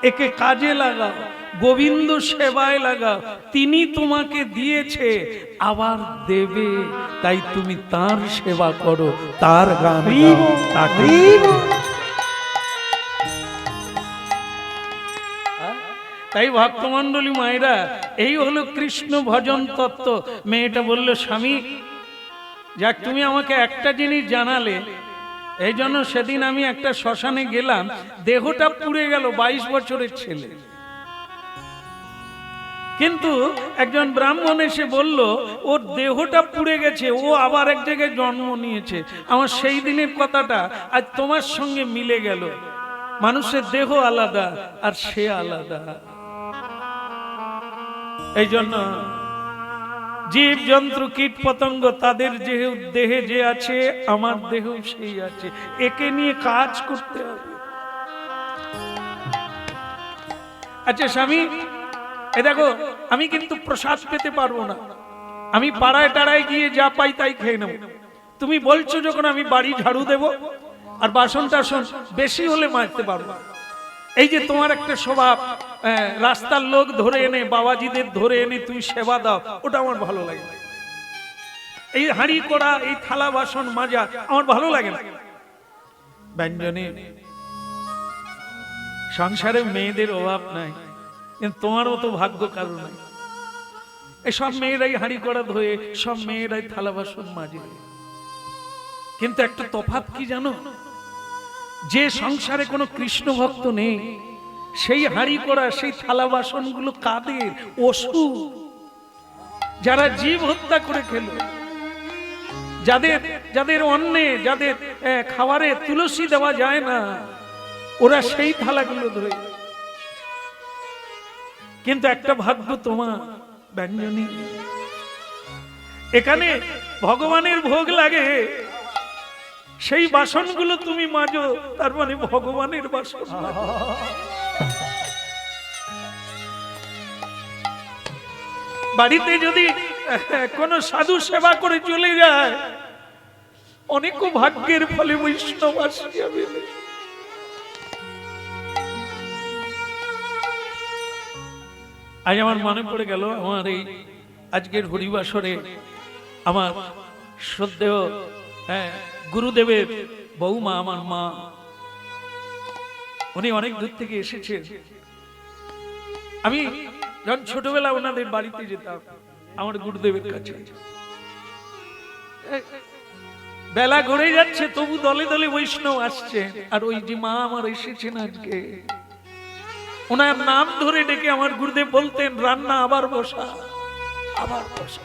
[SPEAKER 1] একে কাজে লাগাও, গোবিন্দ সেবায় লাগাও। তিনি তোমাকে দিয়েছে, আবার দেবে, তাই তুমি তার সেবা করো, তার গান গাও, তাকে। তাই ভক্তমণ্ডলী মায়েরা, এই হলো কৃষ্ণ ভজন তত্ত্ব। মেয়েটা বলল, স্বামী যাক, তুমি আমাকে একটা জিনিস জানালে, এই জন্য সেদিন আমি একটা শ্মশানে গেলাম, দেহটা পুড়ে গেল, 22 বছরের ছেলে। কিন্তু একজন ব্রাহ্মণ এসে বলল, ওর দেহটা পুড়ে গেছে, ও আবার এক জায়গায় জন্ম নিয়েছে। আমার সেই দিনের কথাটা আজ তোমার সঙ্গে মিলে গেল। মানুষের দেহ আলাদা আর সে আলাদা। এই জন্য জীব জন্তু কীট পতঙ্গ তাদের যে দেহে যে আছে, আমার দেহ সেই আছে, একে নিয়ে কাজ করতে হবে। আচ্ছা স্বামী, এ দেখো, আমি কিন্তু প্রসাদ পেতে পারবো না, আমি পাড়ায় টাড়ায় গিয়ে যা পাই তাই খেয়ে নেব। তুমি বলছো যখন আমি বাড়ি ঝাড়ু দেব, আর বাসন টাসন বেশি হলে মাজতে পারবো। এই যে তোমার একটা স্বভাব, রাস্তার লোক ধরে এনে, বাবাজিদের ধরে এনে তুমি সেবা দাও, ওটা আমার ভালো লাগে। এই হাঁড়ি করা, এই থালা বাসন মাজা আমার ভালো লাগে না। ব্যঞ্জনী, সংসারে মেয়েদের অভাব নাই, কিন্তু তোমার মতো ভাগ্য কারো নাই। এই সব মেয়েরাই হাঁড়ি করা ধোয়ে, সব মেয়েরাই থালা বাসন মাজে। কিন্তু একটা তফাৎ কি জানো? যে সংসারে কোনো কৃষ্ণ ভক্ত নেই, সেই হাঁড়ি করা, সেই থালা বাসন গুলো কাদের? অসুর, যারা জীব হত্যা করে খেলো, যাদের অন্নে, যাদের খাবারে তুলসী দেওয়া যায় না, ওরা সেই থালাগুলো ধরে। কিন্তু একটা ভাগ্য তোমার ব্যঞ্জনী, এখানে ভগবানের ভোগ লাগে, সেই বাসনগুলো তুমি মাজো, তার মানে ভগবানের বাসন। বাড়িতে যদি কোনো সাধু সেবা করে চলে যায়, অনেক ভাগ্যের ফলে বৈষ্ণব আসিয়া মেলে। আজ আমার মনে পড়ে গেল, আমার এই আজকের হরিবাসরে আমার শ্রদ্ধেয় গুরুদেবের বৌমা, আমার মা, উনি অনেক দূর থেকে এসেছেন। আমি যখন ছোটবেলা ওনাদের বাড়িতে যেতাম, আমার গুরুদেবের কাছে, বেলা গড়ে যাচ্ছে তবু দলে দলে বৈষ্ণব আসছে। আর ওই যে মা আমার এসেছেন আজকে, ওনার নাম ধরে ডেকে আমার গুরুদেব বলতেন, রান্না আবার বসা, আবার বসা।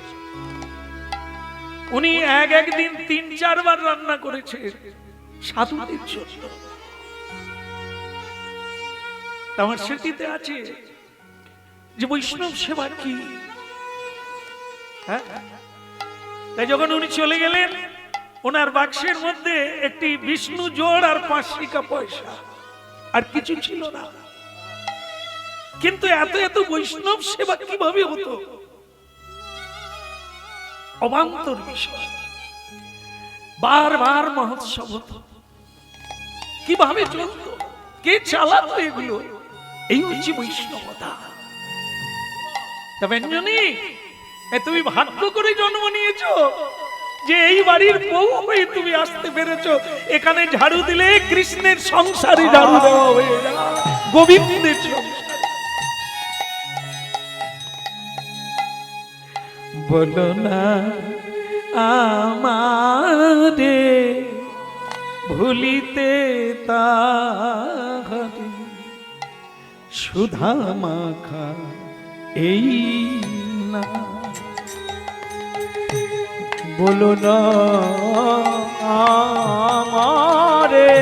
[SPEAKER 1] উনি একদিন ৩-৪ বার রান্না করেছে সাধুদের জন্য। আমার স্মৃতিতে আছে যে বৈষ্ণব সেবা কি। তাই যখন উনি চলে গেলেন, ওনার বাক্সের মধ্যে একটি বিষ্ণু জোড় আর ৫ টাকা পয়সা, আর কিছু ছিল না। কিন্তু এত এত বৈষ্ণব সেবা কিভাবে হতো, অবান্তর বিষয়। বারবার মহোৎসব হতো, কিভাবে চলতো, কে চালাতো এগুলো, এই হচ্ছে বৈষ্ণবতা। তবে তুমি ভাগ্য করে জন্ম নিয়েছো যে এই বাড়ির বউ হয়ে তুমি আসতে পেরেছো। এখানে ঝাড়ু দিলে কৃষ্ণের সংসারে ঝাড়ু দেওয়া হয়ে যায়, গোবিন্দের সংসারে। বলো না আমারে ভুলিতে তাহারে, সুধা মাখা এই না।
[SPEAKER 2] বলো না আমারে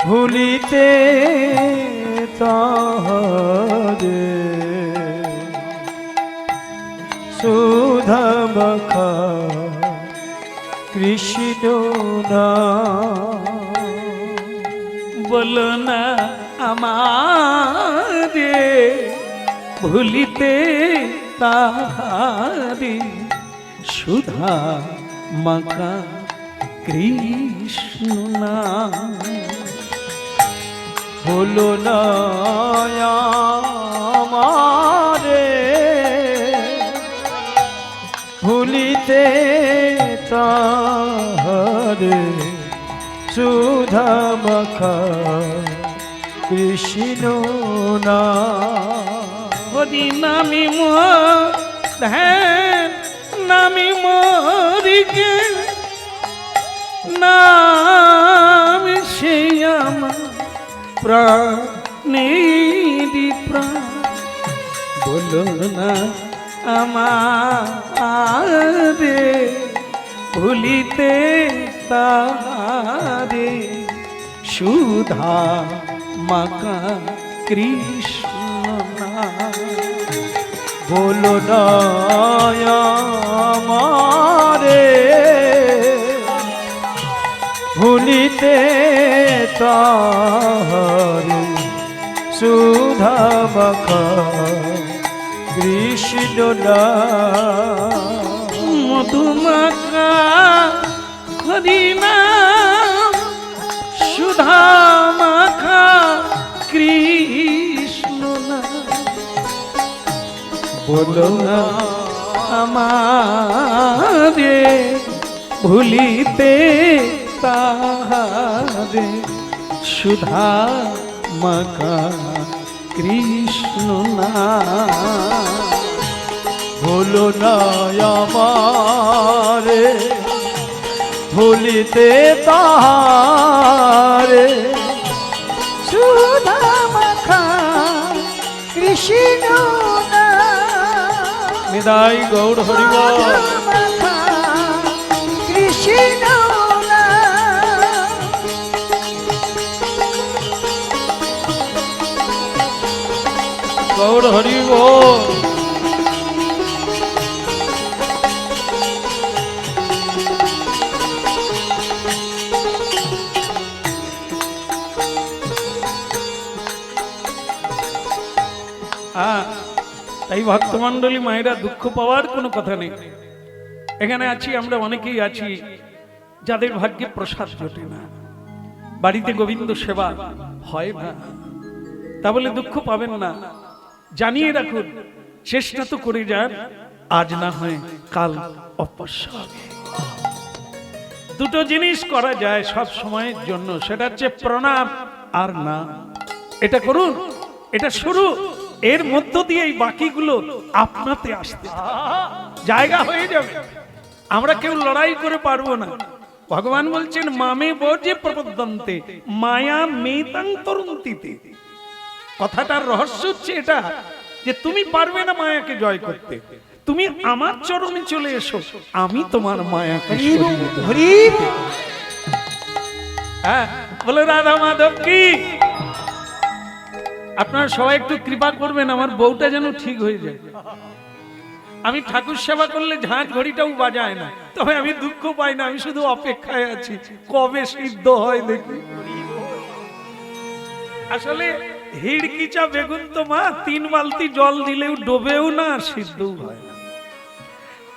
[SPEAKER 2] ভুলিতে তাহারে, সুধা মাখা কৃষ্ণ না।
[SPEAKER 1] বলো না আমারে ভুলিতে তাহারে, সুধা মাখা কৃষ্ণ না।
[SPEAKER 2] বলো না আমারে ভুলিতে তাহারে, সুধা মাখা কৃষ্ণ না।
[SPEAKER 1] হরি নামি ধ্যান নামি মরিকে, নাম সেই আমার প্রাণেরি প্রাণ। বলো না আমারে ভুলিতে তাহারে, সুধা মাখা কৃষ্ণ না।
[SPEAKER 2] বলো না আমারে ভুলিতে তাহারে, সুধা মাখা কৃষ্ণ না।
[SPEAKER 1] মধুমাখা হরি নাম, সুধা মাখা কৃষ্ণ না। বলো না আমারে ভুলিতে তাহারে, সুধা মাখা কৃষ্ণ না।
[SPEAKER 2] বলো না আমারে ভুলিতে তাহারে,
[SPEAKER 3] সুধা মাখা কৃষ্ণ না।
[SPEAKER 2] নিদাই গৌর হরিবল।
[SPEAKER 3] সুধা মাখা কৃষ্ণ না।
[SPEAKER 2] গৌর হরিবল।
[SPEAKER 1] হ্যাঁ, তাই ভক্তমণ্ডলী মায়েরা দুঃখ পাওয়ার কোনো কথা নেই। এখানে আছি আমরা, অনেকেই আছি যাদের ভাগ্যে প্রসাদ জোটে না, বাড়িতে গোবিন্দ সেবা হয় না, তা বলে দুঃখ পাবেন না। জানিয়ে রাখুন, চেষ্টা তো করে যান, আজ না হয় কাল অবশ্য হবে। দুটো জিনিস করা যায় সব সময়ের জন্য, সেটা হচ্ছে প্রণাম আর না। এটা করুন, এটা শুরু, এর মধ্য দিয়ে এই বাকিগুলো আপনাতে আসতে জায়গা হয়ে যাবে। আমরা কেউ লড়াই করে পারবো না। ভগবান বলছেন মামে বোঝে প্রপদ্যন্তে মায়া মেতাং তরুন্তিতে। কথাটার রহস্য হচ্ছে এটা যে তুমি পারবে না মায়াকে জয় করতে, তুমি আমার চরণে চলে এসো, আমি তোমার মায়াকে সরিয়ে দেব। হ্যাঁ, বলে রাধা মাধব কি। আপনারা সবাই একটু কৃপা করবেন, আমার বউটা যেন ঠিক হয়ে যায়। আমি ঠাকুর সেবা করলে ঝাঁঝ ঘড়িটাও বাজায় না, তবে আমি দুঃখ পাই না, আমি শুধু অপেক্ষায় আছি কবে সিদ্ধ হয় দেখি। আসলে হিড়কিচা বেগুন তো মা 3 বালতি জল দিলেও ডোবেও না, সিদ্ধও হয় না।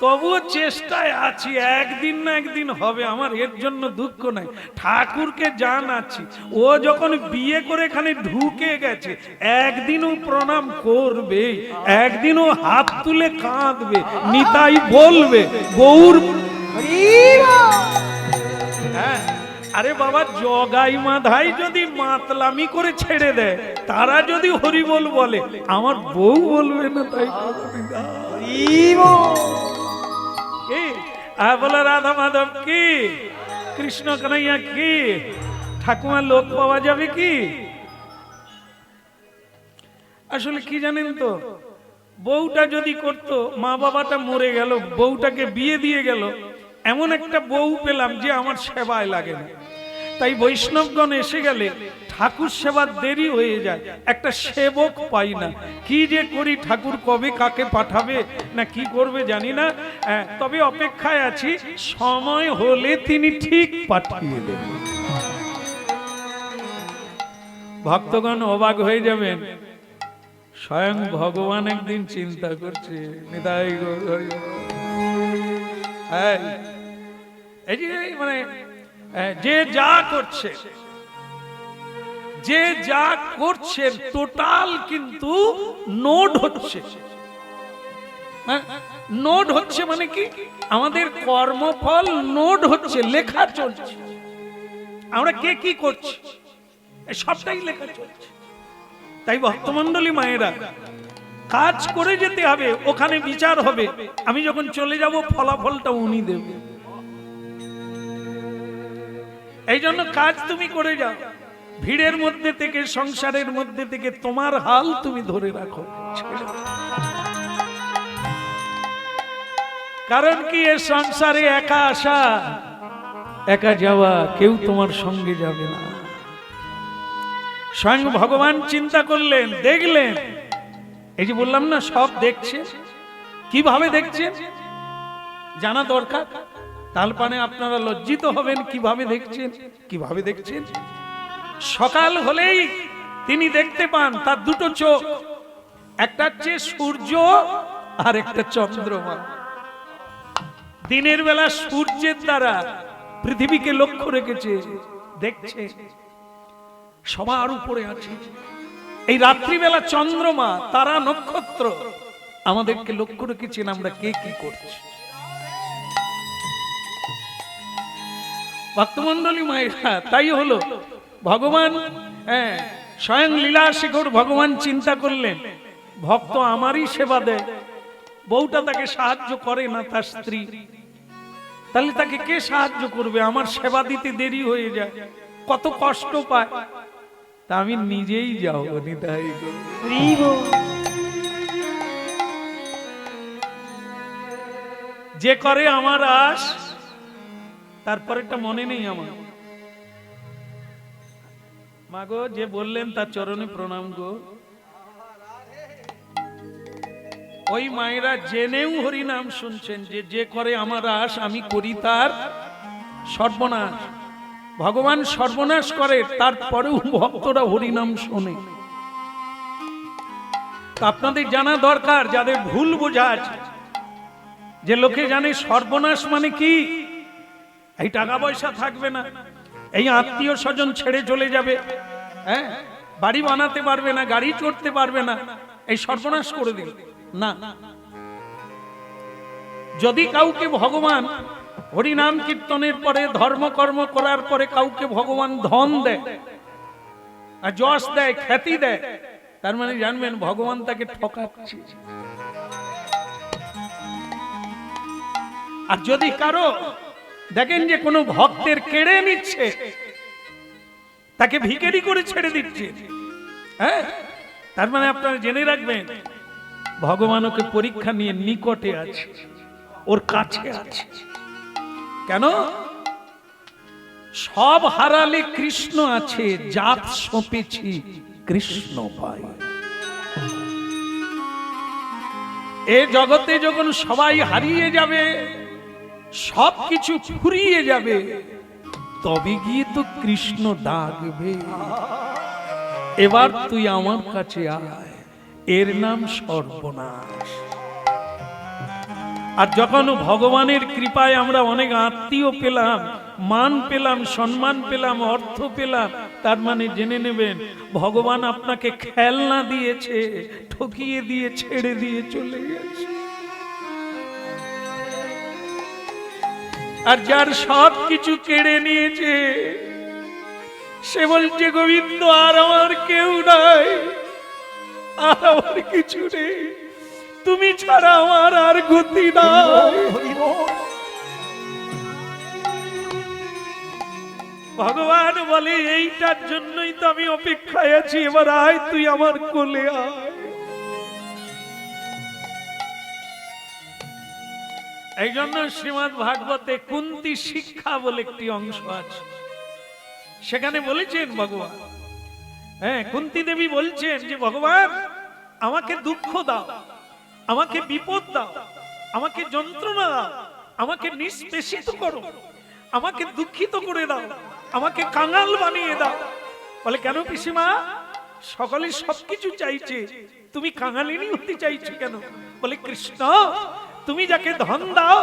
[SPEAKER 1] তবুও চেষ্টায় আছি, একদিন না একদিন হবে। আমার এর জন্য দুঃখ নাই, ঠাকুরকে জানাচ্ছি। ও যখন বিয়ে করে এখানে ঢুকে গেছে, একদিনও প্রণাম করবে, একদিনও হাত তুলে কাঁদবে, নিতাই বলবে গৌর। হ্যাঁ, আরে বাবা, জগাই মাধাই যদি মাতলামি করে ছেড়ে দেয়, তারা যদি হরিবল বলে, আমার বউ বলবে না? তাই বলে রাধা মাধব কি, কৃষ্ণ কানাইয়া কি, ঠাকুমা লোক পাওয়া যাবে কি? আসলে কি জানেন তো, বউটা যদি করতো, মা বাবাটা মরে গেল, বউটাকে বিয়ে দিয়ে গেল, এমন একটা বউ পেলাম যে আমার সেবায় লাগে না। তাই বৈষ্ণবগণ এসে গেলে ঠাকুর সেবার দেরি হয়ে যায়, একটা সেবক পাই না। কি যে করি, ঠাকুর কবে কাকে পাঠাবে না কি করবে জানি না, তবে অপেক্ষায় আছি, সময় হলে তিনি ঠিক পাঠিয়ে দেবেন। ভক্তগণ অবাক হয়ে যাবেন, স্বয়ং ভগবান একদিন চিন্তা করছে, নিতাই গৌর হরি বল। এই যে মানে যে যা করছে, যে যা করছে টোটাল কিন্তু নোট হচ্ছে। নোট হচ্ছে মানে কি, আমাদের কর্মফল নোট হচ্ছে, লেখা চলছে। আমরা কে কি করছি সবটাই লেখা চলছে। তাই ভক্তমণ্ডলী মায়েরা, কাজ করে যেতে হবে, ওখানে বিচার হবে। আমি যখন চলে যাব ফলাফলটা উনি দেবে। এই জন্য কাজ তুমি করে যাও, ভিড়ের মধ্যে থেকে, সংসারের মধ্যে থেকে তোমার হাল তুমি ধরে রাখো। কারণ কি, এ সংসারে একা আসা একা যাওয়া, কেউ তোমার সঙ্গে যাবে না। স্বয়ং ভগবান চিন্তা করলেন, দেখলেন। এই যে বললাম না, সব দেখছে। কিভাবে দেখছেন জানা দরকার, তার মানে আপনারা লজ্জিত হবেন। কিভাবে দেখছেন, কিভাবে দেখছেন? সকাল হলেই তিনি দেখতে পান তার দুটো চোখ, একটা হচ্ছে সূর্য আর একটা চন্দ্রমা। দিনের বেলা সূর্যের দ্বারা পৃথিবীকে লক্ষ্য রেখেছে, দেখছে, সবার উপরে আছে। এই রাত্রিবেলা চন্দ্রমা, তারা, নক্ষত্র আমাদেরকে লক্ষ্য রেখেছেন আমরা কে কি করছি। ভক্তমণ্ডলী মায়েরা, তাই হলো ভগবান স্বয়ং লীলা শেখর ভগবান চিন্তা করলেন, ভক্ত আমারই সেবা দেয়, বউটা তাকে সাহায্য করে না, তার স্ত্রী, তাহলে তাকে কে সাহায্য করবে? আমার সেবা দিতে দেরি হয়ে যায়, কত কষ্ট পায়, তা আমি নিজেই যাও। যে করে আমার আশ, তারপরেটা মনে নেই আমার। মাগো, যে বললেন তার চরণে প্রণাম গো। ওই মায়েরা জেনেও হরি নাম শুনছেন, যে যে করে আমার আশ, আমি করি তার সর্বনাশ। ভগবান সর্বনাশ করে, তারপরেও ভক্তরা হরি নাম শোনে। তো আপনাদের জানা দরকার, যাদের ভুল বোঝা আছে, যে লোকে জানে সর্বনাশ মানে কি, এই টাকা পয়সা থাকবে না, এই আত্মীয় স্বজন ছেড়ে চলে যাবে, হ্যাঁ, বাড়ি বানাতে পারবে না, গাড়ি চড়তে পারবে না, এই সর্বনাশ করে দিল না। যদি কাউকে ভগবান হরিনাম কীর্তনের পরে ধর্মকর্ম করার পরে কাউকে ভগবান ধন দেয় আর যশ দেয়, খ্যাতি দেয়, তার মানে জানবেন ভগবান তাকে ঠকাচ্ছে। আর যদি কারো দেখেন যে কোনো ভক্তের কেড়ে নিচ্ছে, তাকে ভিখারি করে ছেড়ে দিচ্ছে, হ্যাঁ, তার মানে আপনারা জেনে রাখবেন ভগবান ওকে পরীক্ষা নিয়ে নিকটে আছে, ওর কাছে আছে। কেন? সব হারালে কৃষ্ণ আছে, জাত সঁপেছি কৃষ্ণ পাই। এ জগতে যখন সবাই হারিয়ে যাবে, সবকিছু ফুরিয়ে যাবে, তবে গিয়ে তো কৃষ্ণ ডাকবে, এবার তুই আমার কাছে আয়, এর নাম সর্বনাশ। আর যখন ভগবানের কৃপায় আমরা অনেক আত্মীয় পেলাম, মান পেলাম, সম্মান পেলাম, অর্থ পেলাম, তার মানে জেনে নেবেন ভগবান আপনাকে খেলনা দিয়েছে, ঠকিয়ে দিয়ে ছেড়ে দিয়ে চলে গেছে। আর যার সব কিছু কেড়ে নিয়েছে, সে বলছে গোবিন্দ আর আমার কেউ নাই, আর আমার কিছু নেই, তুমি ছাড়া আমার আর গতি নাই। ভগবান বলে এইটার জন্যই তো আমি অপেক্ষায় আছি, এবার আয় তুই আমার কোলে আয়। এই জন্য শ্রীমদ্ ভাগবতে কুন্তী শিক্ষা বলে একটি অংশ আছে, সেখানে বলেছেন ভগবান, হ্যাঁ, কুন্তী দেবী বলছেন যে ভগবান আমাকে দুঃখ দাও, আমাকে বিপদ দাও, আমাকে যন্ত্রণা দাও, আমাকে নিষ্পেষিত করো, আমাকে দুঃখিত করে দাও, আমাকে কাঙাল বানিয়ে দাও। বলে কেন পিসিমা, সকলে সবকিছু চাইছে, তুমি কাঙালিনী হতে চাইছো কেন? বলে কৃষ্ণ, তুমি যাকে ধন দাও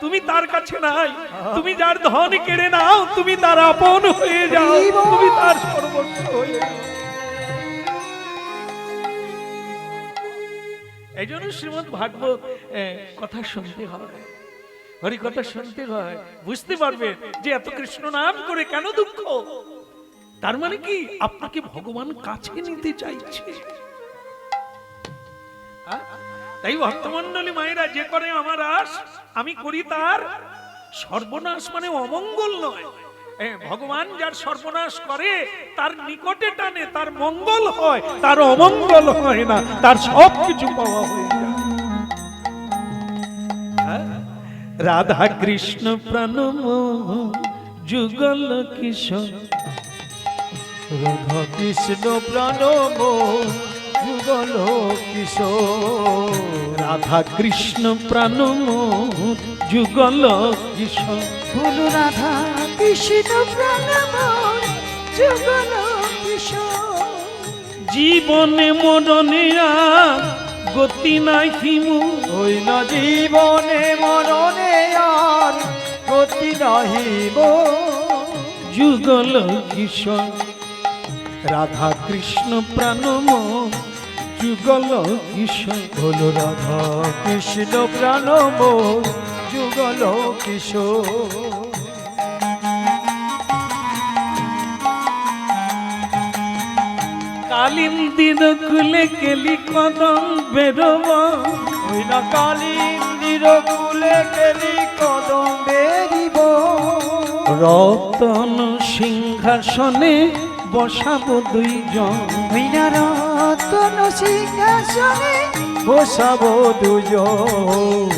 [SPEAKER 1] তুমি তার কাছে নাই, তুমি যার ধন কেড়ে নাও তুমি তার আপন হয়ে যাও, তুমি তার সর্বস্ব হয়ে যাও। এই জন্য শ্রীমদ্ ভাগবত কথা শুনতে হয়, হরি কথা শুনতে হয়, বুঝতে পারবেন যে এত কৃষ্ণ নাম করে কেন দুঃখ। তার মানে কি আপনাকে ভগবান কাছে নিতে চাইছে। তাই ভক্তমণ্ডলী মায়েরা, যে করে আমার আশ আমি করি তার সর্বনাশ, মানে অমঙ্গল নয়। ভগবান যার সর্বনাশ করে তার নিকটে টানে, তার মঙ্গল হয়, তার অমঙ্গল হয় না, তার সব কিছু পাওয়া হয়ে যায়। রাধা কৃষ্ণ প্রণম যুগল কিশোর,
[SPEAKER 2] রাধা কৃষ্ণ প্রণম যুগল কিশোর,
[SPEAKER 1] রাধা কৃষ্ণ প্রণম যুগল কিশোর,
[SPEAKER 3] বলো রাধা কৃষ্ণ প্রণাম যুগল কিশোর।
[SPEAKER 2] জীবনে মরণে আর গতি নাহি মোর, ওই না জীবনে মরণে আর গতি নাহি মোর,
[SPEAKER 1] যুগল কিশোর রাধা কৃষ্ণ প্রণম যুগল কিশোর।
[SPEAKER 2] বলো রাধা কৃষ্ণ প্রণম যুগল কিশোর।
[SPEAKER 1] কালিন্দির কুলে কেলি কদম বেরব,
[SPEAKER 2] ওই না কালিন্দির কুলে কেলি কদম বেরিব,
[SPEAKER 1] রতন সিংহাসনে বসাবো দুইজন,
[SPEAKER 3] ওই না রতন সিংহাসনে
[SPEAKER 2] বসাবো দুজন,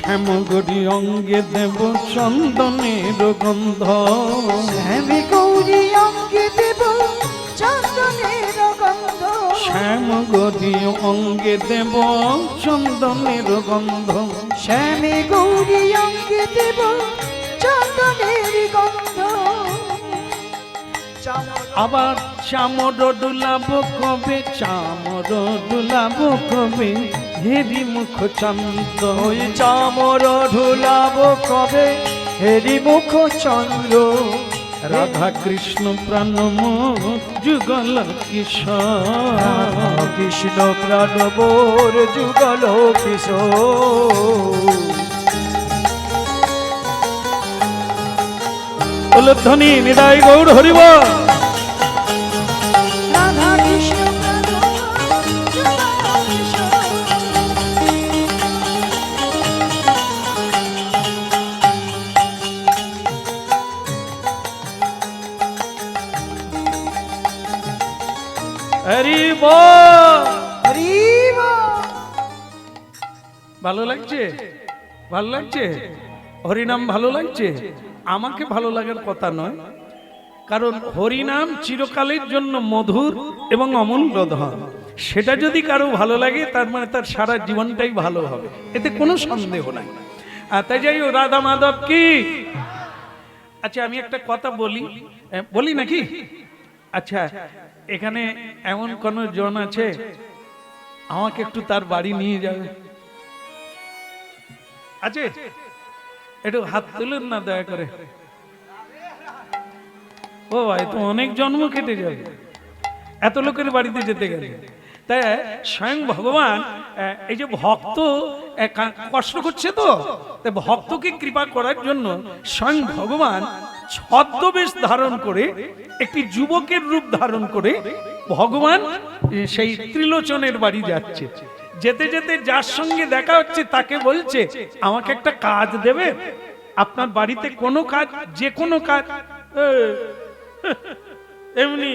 [SPEAKER 1] শ্যামগরি অঙ্গে দেব চন্দনের গন্ধ,
[SPEAKER 3] শ্যামে গৌরী অঙ্গে দেব চন্দনের গন্ধ,
[SPEAKER 1] শ্যামগরি অঙ্গে দেব চন্দনের গন্ধ,
[SPEAKER 3] শ্যামে গৌরী অঙ্গে দেব চন্দনের গন্ধ।
[SPEAKER 1] আবার চামর ডুলাব কবে, চামর ডুলাব কবে, হেরি মুখ চন্দ্র,
[SPEAKER 2] ওই চামর ঢুলাব কবে, হেরি মুখ চন্দ্র,
[SPEAKER 1] রাধা কৃষ্ণ প্রাণমোহ যুগল কিশোর,
[SPEAKER 2] কৃষ্ণ প্রাণ মোর যুগল কিশোর।
[SPEAKER 1] উলধ্বনি নিদায় গৌর হরিব।
[SPEAKER 3] রাধা কৃষ্ণ যুগল কিশোর।
[SPEAKER 1] হরি বল।
[SPEAKER 3] হরি বল।
[SPEAKER 1] ভালো লাগছে? ভালো লাগছে? হরিনাম ভালো লাগছে? আমাকে ভালো লাগার কথা নয়, কারণ হরিনাম চিরকালের জন্য মধুর এবং অমূল্য ধন। সেটা যদি কারো ভালো লাগে তার মানে তার সারা জীবনটাই ভালো হবে, এতে কোনো সন্দেহ নাই। আর তাই যাই হোক, রাধা মাধব কি। আচ্ছা আমি একটা কথা বলি, বলি নাকি? আচ্ছা এখানে এমন কোন জন আছে আমাকে একটু তার বাড়ি নিয়ে যাবে? আছে? একটু হাত তুলুন না দয়া করে। ও ভাই, তো অনেক জন্ম কেটে যাবে এত লোকের বাড়িতে যেতে গেলে। তাই স্বয়ং ভগবান এই যে ভক্ত কষ্ট করছে, তো তাই ভক্তকে কৃপা করার জন্য স্বয়ং ভগবান ছদ্মবেশ ধারণ করে, একটি যুবকের রূপ ধারণ করে ভগবান সেই ত্রিলোচনের বাড়ি যাচ্ছে। যেতে যেতে যার সঙ্গে দেখা হচ্ছে তাকে বলছে, আমাকে একটা কাজ দেবে? আপনার বাড়িতে কোনো কাজ, যে কোনো কাজ। এমনি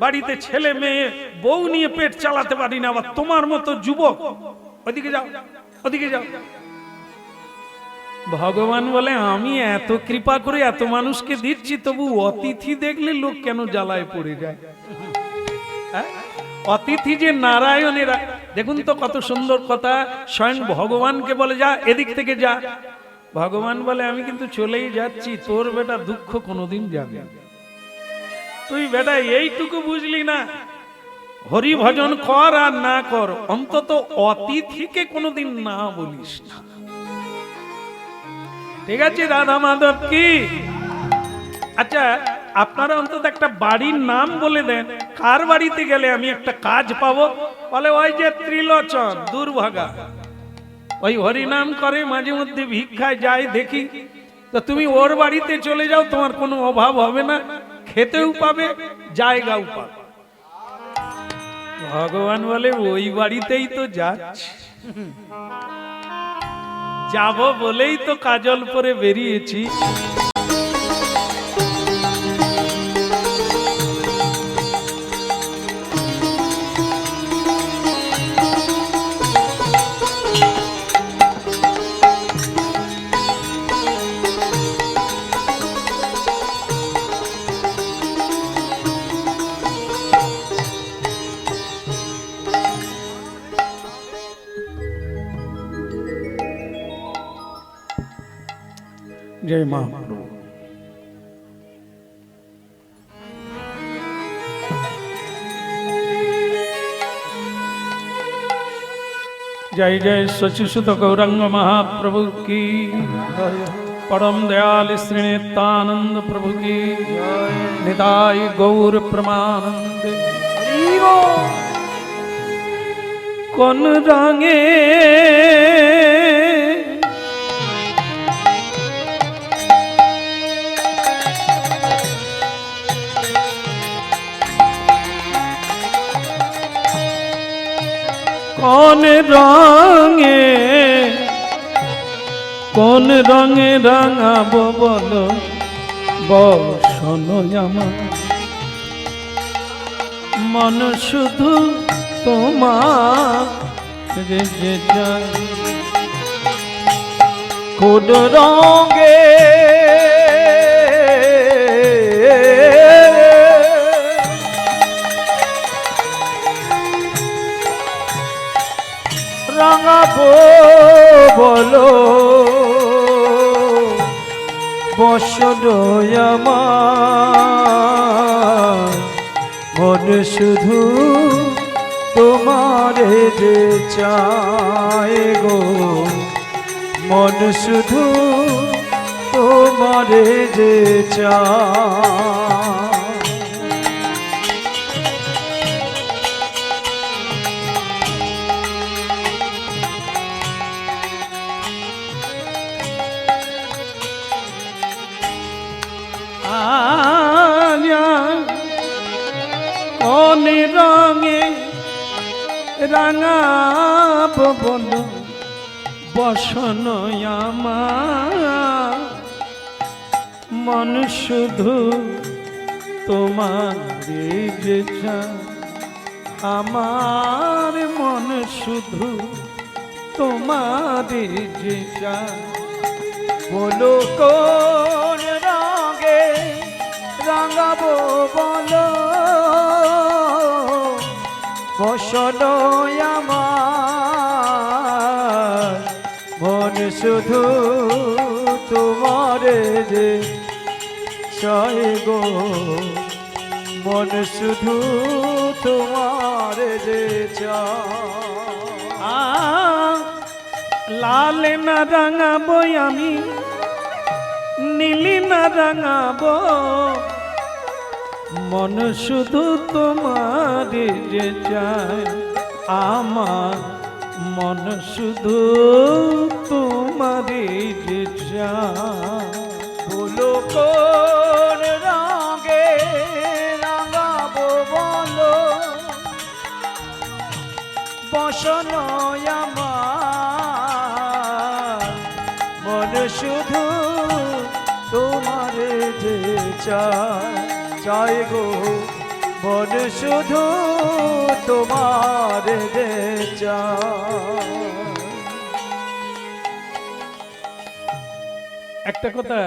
[SPEAKER 1] বাড়িতে ছেলে মেয়ে বউ নিয়ে পেট চালাতে পারি না, আবার তোমার মতো যুবক, ওদিকে যাও, ওদিকে যাও। ভগবান বলে, আমি এত কৃপা করে এত মানুষকে দিচ্ছি, তবু অতিথি দেখলে লোক কেন জ্বালায় পড়ে যায়? অতিথি যে নারায়ণেরা, দেখুন তো কত সুন্দর কথা। স্বয়ং ভগবানকে বলে, যা এদিক থেকে যা। ভগবান বলে, আমি কিন্তু চলেই যাচ্ছি, তোর বেটা দুঃখ কোনোদিন যাবে। তুই বেটা এইটুকু বুঝলি না, হরি ভজন কর আর না কর, অন্তত অতিথিকে কোনোদিন না বলিস না। ঠিক আছে রাধা মাধব কি? আচ্ছা আপনারা অন্তত একটা বাড়ির নাম বলে দেন, কার বাড়িতে গেলে আমি একটা কাজ পাবো? বলে, ওই যে ত্রিলোচন, দুর্ভাগা, ওই হরিনাম করে, মাঝে মধ্যে ভিক্ষায় যায় দেখি। তো তুমি ওর বাড়িতে চলে যাও, তোমার কোনো অভাব হবে না, খেতেও পাবে, জায়গাও পাবে। ভগবান বলে, ওই বাড়িতেই তো যাচ্ছি, যাব বলেই তো কাজল পরে বেরিয়েছি। जय महाप्रभु। जय जय सचिसुत गौरंग महाप्रभु की, परम दयाल श्री नित्यानंद प्रभु की, निताय गौर प्रमानंद। कौन रंगे কোন রঙে রাঙাবো বলো বসন আমার, মন শুধু তোমার যে যায়।
[SPEAKER 2] কোন রঙে রাঙাবো বলো বসন আমার মন শুধু তোমারে যে চায় গো মন শুধু তোমারে যে চায়
[SPEAKER 1] কোন রঙে রাঙাব বলো বসন আমার মন শুধু তোমার যে চায় আমার মন শুধু তোমার যে চায়
[SPEAKER 2] বলো কোন রঙে রাঙাবো বলো বসন আমার মন শুধু তোমারে যে চায় গো মন শুধু তোমারে যে চায়
[SPEAKER 1] লাল না রাঙাবো আমি নীলি না রাঙাবো মন শুধু তোমার যে চায় আমার মন শুধু তোমার যে চায়
[SPEAKER 2] বলো কোন রঙে রাঙাবো বলো বসন আমার মন শুধু তোমারে যে চায় গো মন শুধু তোমারে যে চায়
[SPEAKER 1] একটা কথা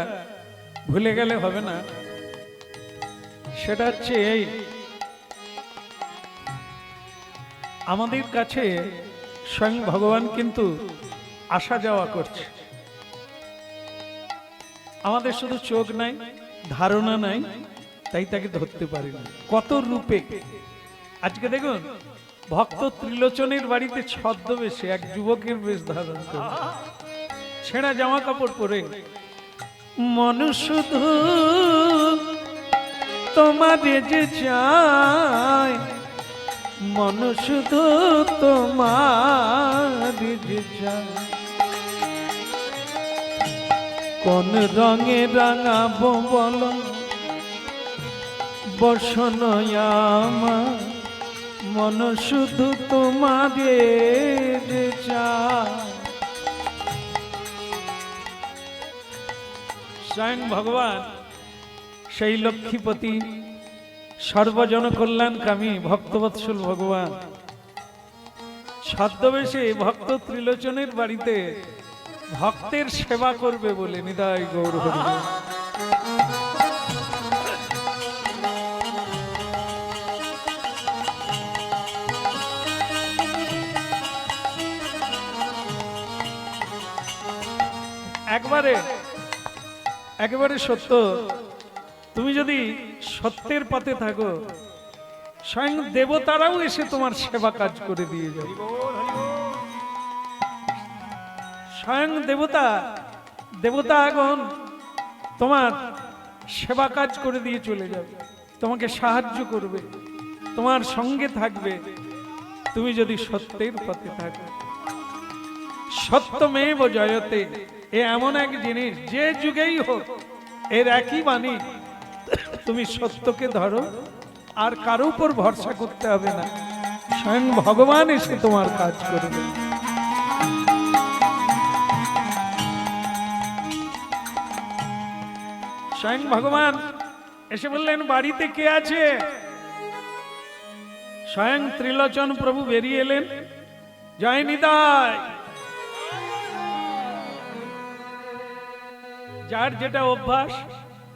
[SPEAKER 1] ভুলে গেলে হবে না, সেটা হচ্ছে এই, আমাদের কাছে স্বয়ং ভগবান কিন্তু আসা যাওয়া করছে। আমাদের শুধু চোখ নাই, ধারণা নাই, তাই তাকে ধরতে পারি না। কত রূপে আজকে দেখুন, ভক্ত ত্রিলোচনের বাড়িতে ছদ্মবেশে এক যুবকের বেশ ধারণ করে, ছেঁড়া জামা কাপড় পরে, মন শুধু তোমারে যে চায়, মন শুধু তোমারে যে চায়। কোন রঙে রাঙাবো বলো বসন আমার মন শুধু তোমারে যে চায়। স্বয়ং ভগবান সেই লক্ষ্মীপতি সর্বজন কল্যাণকামী ভক্তবৎসল ভগবান ছদ্মবেশে ভক্ত ত্রিলোচনের বাড়িতে ভক্তের সেবা করবে বলে নিতাই গৌর হরি বল। একেবারে সত্য, তুমি যদি সত্যের পথে থাকো, স্বয়ং দেবতারাও এসে তোমার সেবা কাজ করে দিয়ে যাবে। স্বয়ং দেবতাগণ তোমার সেবা কাজ করে দিয়ে চলে যাবে, তোমাকে সাহায্য করবে, তোমার সঙ্গে থাকবে, তুমি যদি সত্যের পথে থাকো। সত্যমেব জয়তে, এ এমন এক জিনিস, যে যুগেই হোক এর একই বাণী, তুমি সত্যকে ধরো, আর কারো উপর ভরসা করতে হবে না, স্বয়ং ভগবান এসে তোমার কাজ করবে। স্বয়ং ভগবান এসে বললেন, বাড়িতে কে আছে? স্বয়ং ত্রিলোচন প্রভু বেরিয়ে এলেন, জয় নিতাই। যার যেটা অভ্যাস।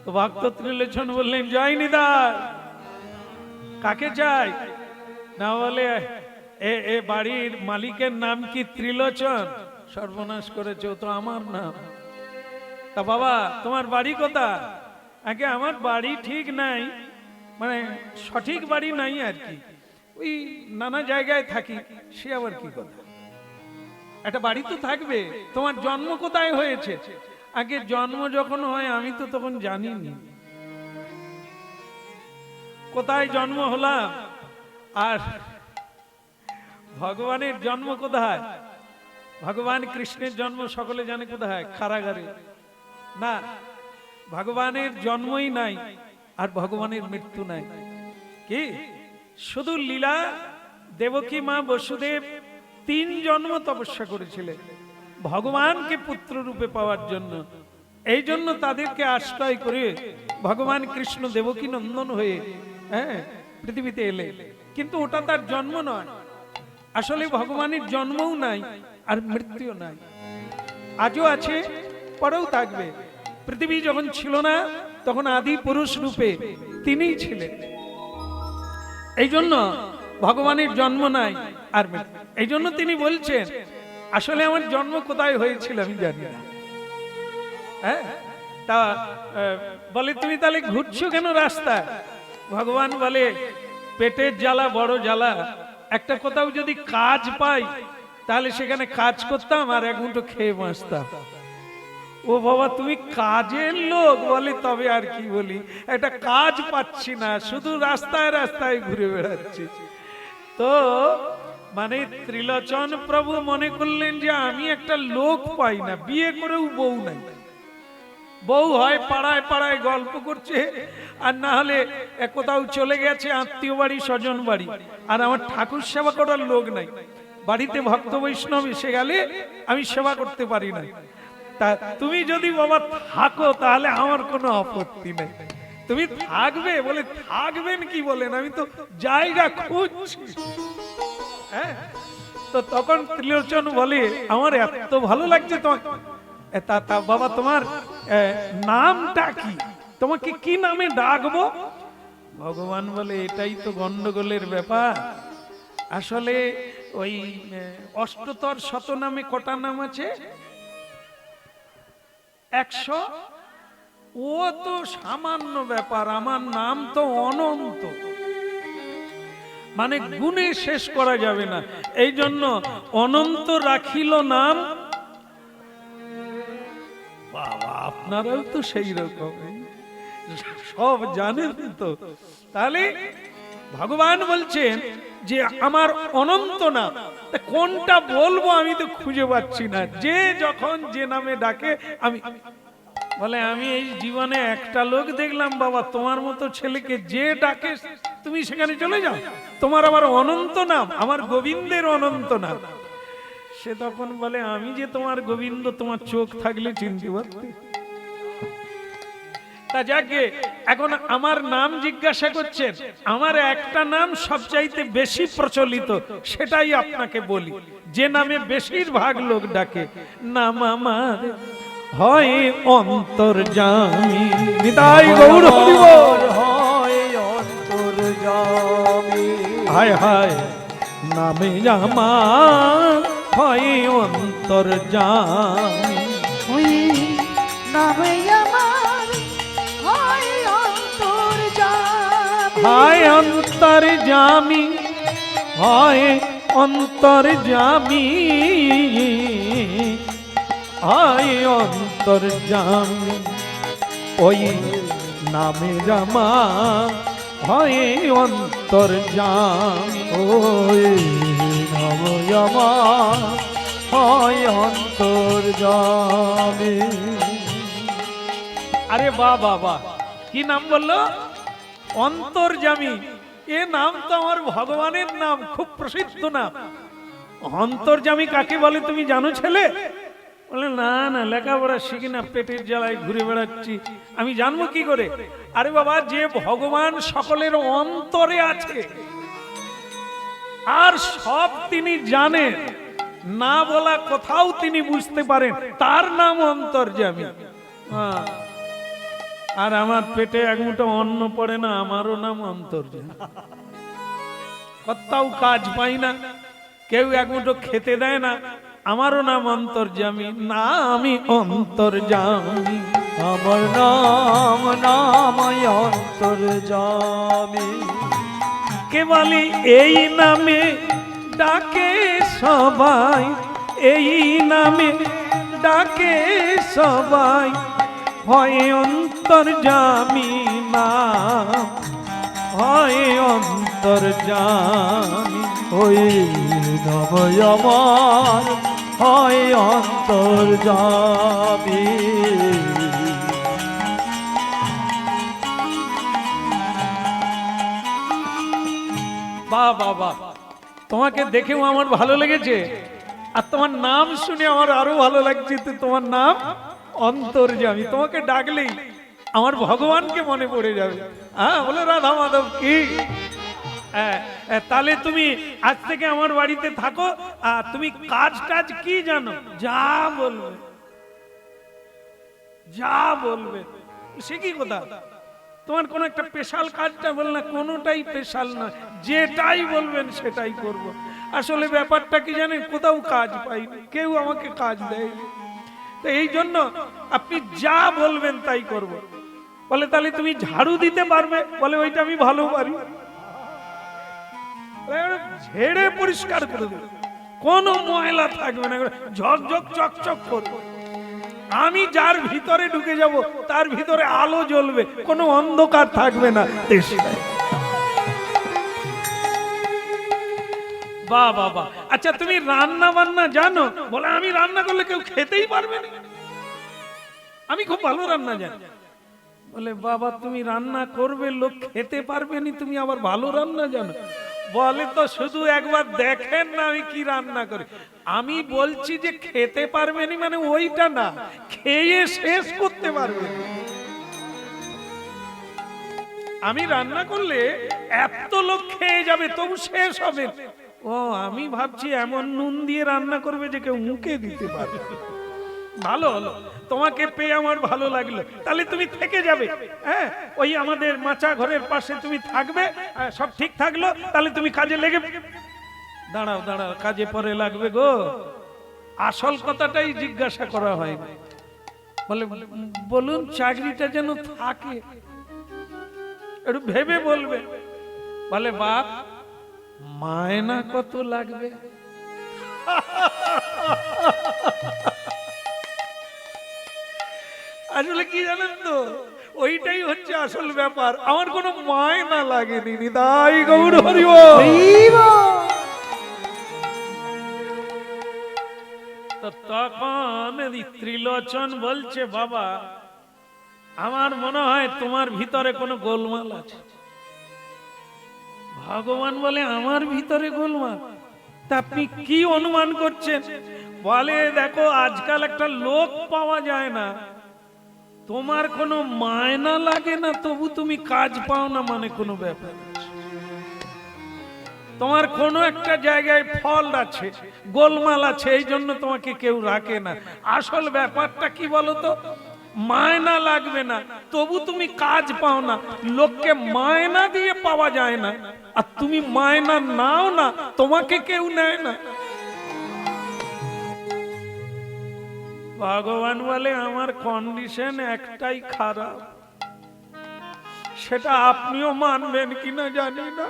[SPEAKER 1] তো ভক্ত ত্রিলোচন বললেন, জয় নিতাই। কাকে চাই? না বলে এ বাড়ির মালিকের নাম কি ত্রিলোচন? সর্বনাশ করেছে, ও তো আমার নাম। তা বাবা তোমার বাড়ি কোথায়? আগে আমার বাড়ি ঠিক নাই, মানে সঠিক বাড়ি নাই আর কি, ওই নানা জায়গায় থাকি। সে আবার কি কথা? একটা বাড়ি তো থাকবে। তোমার জন্ম কোথায় হয়েছে? আগে জন্ম যখন হয় আমি তো তখন জানিনি কোথায় জন্ম হলাম। আর ভগবানের জন্ম কোথায়? ভগবান কৃষ্ণের জন্ম সকলে জানে কোথায়? কারাগারে। না, ভগবানের জন্মই নাই আর ভগবানের মৃত্যু নাই। কি শুধু লীলা? দেবকী মা বসুদেব 3 জন্ম তপস্যা করেছিলেন ভগবানকে পুত্র রূপে পাওয়ার জন্য। এই জন্য তাদেরকে আশ্রয় করে ভগবান কৃষ্ণ দেবকী নন্দন হয়ে পৃথিবীতে এলে। কিন্তু ওটা তার জন্ম নয়। আসলে ভগবানের জন্মও নাই আর মৃত্যুও নাই। আজও আছে, পরেও থাকবে। পৃথিবী যখন ছিল না তখন আদি পুরুষ রূপে তিনিই ছিলেন। এই জন্য ভগবানের জন্ম নাই আর মৃত্যু। এই জন্য তিনি বলছেন, আসলে আমার জন্ম কোথায় হয়েছিল আমি জানি না। তা বলে, তুমি তাহলে ঘুরছো কেন রাস্তায়? ভগবান বলে, পেটের জ্বালা বড় জ্বালা। একটা কোথাও যদি কাজ পাই তাহলে সেখানে কাজ করতাম আর এক মুঠো খেয়ে বাঁচতাম। ও বাবা, তুমি কাজের লোক? বলে, তবে আর কি বলি, একটা কাজ পাচ্ছি না, শুধু রাস্তায় রাস্তায় ঘুরে বেড়াচ্ছি। তো মানে ত্রিলোচন প্রভু মনে করলেন যে আমি একটা লোক পাই না, বিয়ে করেও বউ নাই। বউ হয় পাড়ায় পাড়ায় গল্প করছে, আর না হলে কোথাও চলে গেছে আত্মীয় বাড়ি, স্বজন বাড়ি, আর আমার ঠাকুর সেবা করার লোক নাই। বাড়িতে ভক্ত বৈষ্ণব এসে গেলে আমি সেবা করতে পারি না। তা তুমি যদি বাবা থাকো তাহলে আমার কোনো আপত্তি নেই। তুমি থাকবে? বলে, থাকবেন কি বলেন, আমি তো জায়গা খুঁজছি। তো তখন ত্রিলোচন বলে, আমার এত ভালো লাগছে তোমাকে। তা বাবা তোমার নামটা কি? তোমাকে কি নামে ডাকবো? ভগবান বলে, এটাই তো গন্ডগোলের ব্যাপার। আসলে ওই অষ্টতর শত নামে কটা নাম আছে? 100। ও তো সামান্য ব্যাপার, আমার নাম তো অনন্ত, মানে গুণে শেষ করা যাবে না। এই জন্য অনন্ত রাখিল নাম। বাবা, আপনারাও তো সেই রকম সব জানেন তো। তাহলে ভগবান বলছেন যে আমার অনন্ত নাম, কোনটা বলবো আমি তো খুঁজে পাচ্ছি না। যে যখন যে নামে ডাকে আমি বলে, আমি এই জীবনে একটা লোক দেখলাম বাবা, তোমার মতো ছেলেকে যে ডাকে তুমি সেখানে চলে যাও। তোমার আবার অনন্ত নাম, আমার গোবিন্দের অনন্ত নাম। সে তখন বলে, আমি যে তোমার গোবিন্দ, তোমার চোখ থাকলে চিনতে পারতে। তা যাকে এখন আমার নাম জিজ্ঞাসা করছেন, আমার একটা নাম সবচাইতে বেশি প্রচলিত, সেটাই আপনাকে বলি, যে নামে বেশিরভাগ লোক ডাকে। নাম আমার হয় অন্তর্যামী। নিতাই গৌর হরি বল।
[SPEAKER 2] হয় অন্তর্যামী।
[SPEAKER 1] হায় হায়, নামে আমার হয় অন্তর্যামী।
[SPEAKER 3] ওই নামে আমার হয় অন্তর্যামী।
[SPEAKER 1] হায় অন্তর্যামী, হয় অন্তর্যামী, হয় অন্তর্যামী। ওই নামে জামা হয় অন্তর্যামী।
[SPEAKER 2] ওই নাম আমার হয় অন্তর্যামী।
[SPEAKER 1] আরে বাহ বাহ বাহ, কি নাম বললো? অন্তর্যামী। এ নাম তো আমার ভগবানের নাম, খুব প্রসিদ্ধ নাম। অন্তর্যামী কাকে বলে তুমি জানো ছেলে? বলে, না না, লেখাপড়া শিখি না, পেটের জ্বালায় ঘুরে বেড়াচ্ছি, আমি জানবো কি করে? আরে বাবা, যে ভগবান সকলের অন্তরে আছে আর সব তিনি জানেন, না বলা কোথাও তিনি বুঝতে পারেন, তার নাম অন্তর্যামী। হ্যাঁ। আর আমার পেটে এক মুঠো অন্ন পড়ে না, আমারও নাম অন্তর্যামী। কোথাও কাজ পাই না, কেউ এক মুঠো খেতে দেয় না, আমারও নাম অন্তর্যামী। না, আমি অন্তর্যামী।
[SPEAKER 2] আমার নাম নাময় অন্তর্যামী।
[SPEAKER 1] কেবলই এই নামে ডাকে সবাই, এই নামে ডাকে সবাই, হয় অন্তর্যামী নাম, হয় অন্তর্যামী।
[SPEAKER 2] ওই নাময় আমার হয় অন্তর্যামী।
[SPEAKER 1] বাহ বাহ বাহ, তোমাকে দেখেও আমার ভালো লেগেছে, আর তোমার নাম শুনে আমার আরো ভালো লাগছে। তো তোমার নাম অন্তর্যামী, তোমাকে ডাকলেই আমার ভগবানকে মনে পড়ে যাবে। হ্যাঁ, বলে রাধা মাধব কি। তাহলে তুমি আজ থেকে আমার বাড়িতে থাকো। আর তুমি কাজ টাজ কি জানো? যা বলবে, যা বলবে। সে কি কথা? তোমার কোন একটা স্পেশাল কাজটা বল না? কোনোটাই স্পেশাল না, যেটাই বলবেন সেটাই করব। আসলে ব্যাপারটা কি জানেন, কোথাও কাজ পাইনি, কেউ আমাকে কাজ দেয়নি। তো এই জন্য আপনি যা বলবেন তাই করব। বলে তাহলে তুমি ঝাড়ু দিতে পারবে? বলে ওইটা আমি ভালো পারি। ঝেড়ে পরিষ্কার করে দেবে, কোনো ময়লা থাকবে না, ঝকঝক চকচক করবে। আমি যার ভিতরে ঢুকে যাব তার ভিতরে আলো জ্বলবে, কোনো অন্ধকার থাকবে না। বাহ বাহ বাহ। আচ্ছা, তুমি রান্না বান্না জানো? বলে আমি রান্না করলে কেউ খেতেই পারবে না, আমি খুব ভালো রান্না জানি। বলে বাবা, তুমি রান্না করবে, লোক খেতে পারবে না, তুমি আবার ভালো রান্না জানো? বলে তো শুধু একবার দেখেন না আমি কি রান্না করি। আমি বলছি যে খেতে পারবে না মানে ওইটা না, খেয়ে শেষ করতে পারবে। আমি রান্না করলে এত লোক খেয়ে যাবে তবু শেষ হবে। ও, আমি ভাবছি এমন নুন দিয়ে রান্না করবে যে কেউ মুখে দিতে পারবে। ভালো হলো, তোমাকে পেয়ে আমার ভালো লাগলো। তাহলে তুমি থেকে যাবে, হ্যাঁ, ওই আমাদের মাচা ঘরের পাশে তুমি থাকবে। সব ঠিক থাকলো, তাহলে তুমি কাজে লেগে। দাঁড়াও দাঁড়াও, কাজে পরে লাগবে গো, আসল কথাটাই জিজ্ঞাসা করা হয়। বলে বলুন, চাকরিটা যেন থাকে, একটু ভেবে বলবে। বলে বাপ, মায়না কত লাগবে? আসলে কি জানেন তো, ওইটাই হচ্ছে আসল ব্যাপার। আমার কোনো মায়না লাগেনি, নিতাই গৌর হরি বল। তো তখন ত্রিলোচন বলছে, বাবা আমার মনে হয় তোমার ভিতরে কোনো গোলমাল আছে। ভগবান বলে আমার ভিতরে গোলমাল? তা আপনি কি অনুমান করছেন? বলে দেখো, আজকাল একটা লোক পাওয়া যায় না, তোমার কোনো মায়না লাগে না তবু তুমি কাজ পাও না, মানে কোনো ব্যাপার আছে। তোমার কোনো একটা জায়গায় ফল আছে, গোলমাল আছে, এই জন্য তোমাকে কেউ রাখে না। আসল ব্যাপারটা কি বলতো, মায়না লাগবে না তবু তুমি কাজ পাও না। লোককে মায়না দিয়ে পাওয়া যায় না, আর তুমি মায়না নাও না, তোমাকে কেউ নেয় না। ভগবান বলে আমার কন্ডিশন একটাই খারাপ, সেটা আপনিও মানবেন কিনা জানি না।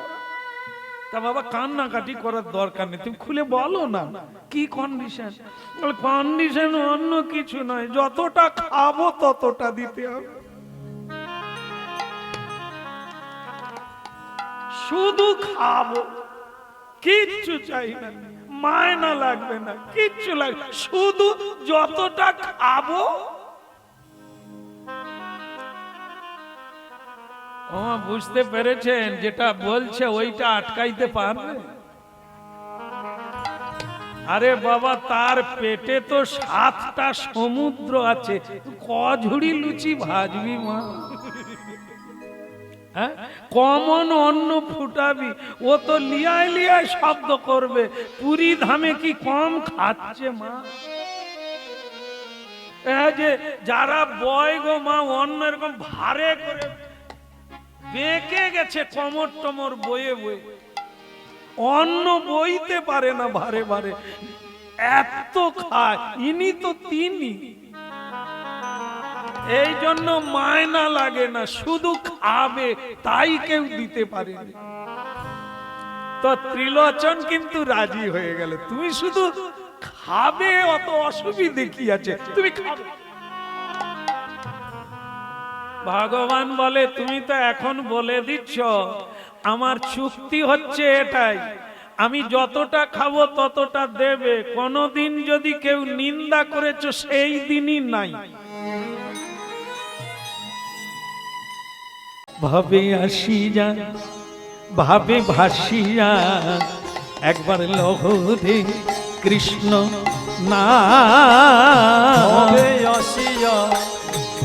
[SPEAKER 1] তা বাবা, কান্নাকাটি করার দরকার নেই, তুমি খুলে বলো না কি কন্ডিশন। কন্ডিশন অন্য কিছু নয়, যতটা খাবো ততটা দিতে হবে। শুধু খাবো, কিচ্ছু চাই না, মায়না লাগবে না, কিচ্ছু লাগবে, শুধু যতটা খাবো। ও, বুঝতে পেরেছেন? যেটা বলছে ওইটা আটকাইতে পারবে? আরে বাবা, তার পেটে তো 7টা সমুদ্র আছে, ক ঝুড়ি লুচি ভাজবি মা? হ্যাঁ, কমন অন্ন ফুটাবি, ও তো লিয়ায় লিয়ায় শব্দ করবে। পুরী ধামে কি কম খাচ্ছে মা? এই যে যারা বয় গো মা অন্য এরকম ভারে করে বেঁকে গেছে কমর টমর বয়ে বয়ে, অন্য বইতে পারে না ভারে ভারে, এত খায়। ইনি তো তিনি, এই জন্য মায়না লাগে না, শুধু খাবে, তাই কেউ দিতে পারে না। তো ত্রিলোচন কিন্তু রাজি হয়ে গেল, তুমি শুধু খাবে, অত অসুবিধে কি আছে, তুমি খাবে। ভগবান বলে তুমি তো এখন বলে দিচ্ছ, আমার চুক্তি হচ্ছে এটাই, আমি যতটা খাবো ততটা দেবে, কোনদিন যদি কেউ নিন্দা করেছো সেই দিনই নাই। ভাবে আসিয়া ভাবে ভাসিয়া একবার লহরে কৃষ্ণ না,
[SPEAKER 2] ভাবে আসিয়া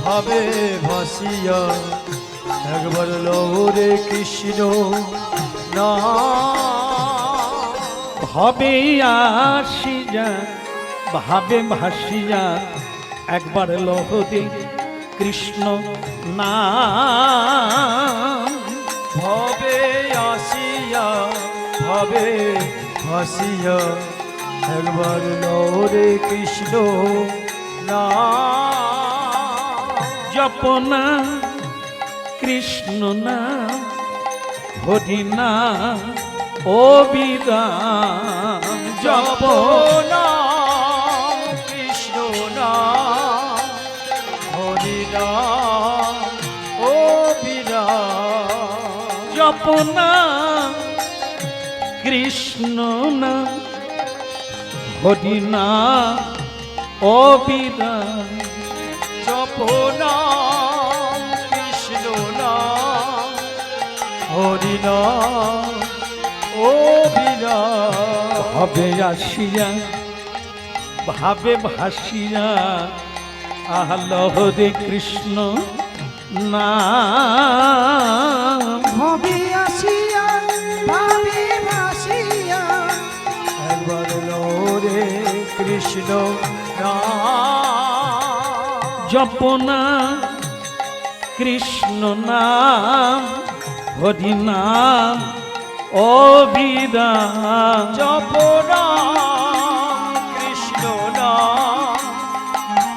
[SPEAKER 2] ভাবে ভাসিয়া একবার লহরে কৃষ্ণ না,
[SPEAKER 1] ভাবে আসিয়া ভাবে ভাসিয়া একবার লহরে কৃষ্ণ না,
[SPEAKER 2] ভাবে আসিয়া ভাবে ভাসিয়া একবার লহরে কৃষ্ণ না,
[SPEAKER 1] জপনা কৃষ্ণ না হরি না ও বিরাম, জপ
[SPEAKER 2] নাম কৃষ্ণ নাম হরি নাম ও বিরাম,
[SPEAKER 1] জপনা কৃষ্ণ না হরি না ও বিরাম,
[SPEAKER 2] জপনাম কৃষ্ণ নাম হরি নাম ও বিরাম,
[SPEAKER 1] ভাবে আসিয়া ভাবে ভাসিয়া আহলহরে কৃষ্ণ না,
[SPEAKER 3] ভাবে আসিয়া ভাবে ভাসিয়া
[SPEAKER 2] একবার লহরে কৃষ্ণ নাম,
[SPEAKER 1] জপনা কৃষ্ণ নাম হরি নাম ও বিরাম,
[SPEAKER 2] জপনাম কৃষ্ণ নাম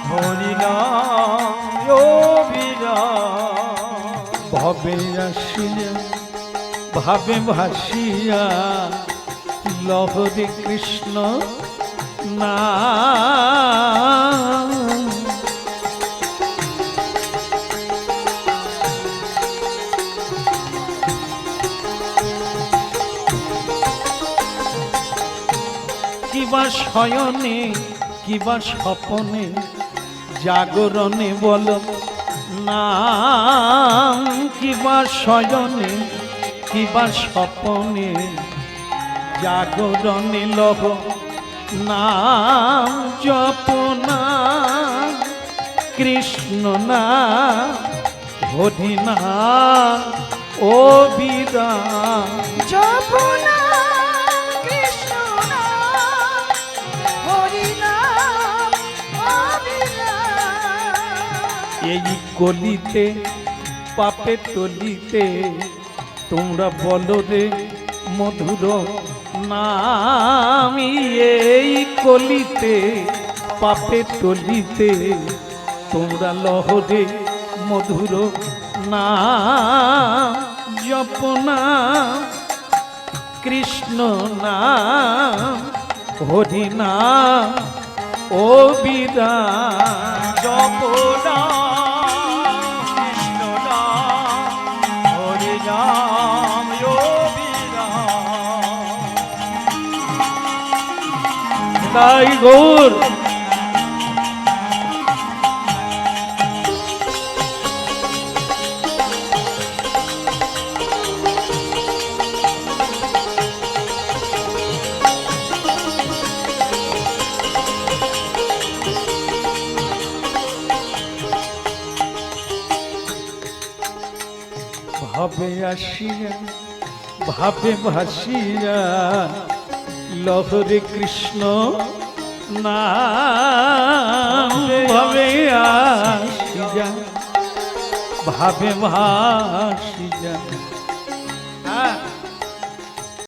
[SPEAKER 2] হরি নাম ও বিরাম,
[SPEAKER 1] ভবে আসিয়া ভাবে ভাসিয়া লহরে কৃষ্ণ না, কিবা শয়নে কিবা স্বপনে জাগরণে বল নাম, কিবা শয়নে কিবা স্বপনে জাগরণে লহ নাম, জপনা কৃষ্ণ না হরি না ও বিরাম,
[SPEAKER 3] জপনা কৃষ্ণ নাম হরি নাম অবিরাম।
[SPEAKER 1] এই কলিতে পাপে টলিতে তোমরা বলো রে মধুর নাম, এই কলিতে পাপে টলিতে তোমরা লহরে মধুর নাম, জপনা কৃষ্ণ নাম হরি নাম ও বিরাম,
[SPEAKER 2] জপনাম কৃষ্ণ নাম হরি নাম ও বিরাম,
[SPEAKER 1] তাই গৌর ভাবে আসিয়া ভাবে ভাসিয়া লহরে কৃষ্ণ না ভাবে আসি যা ভাবে ভাসি যা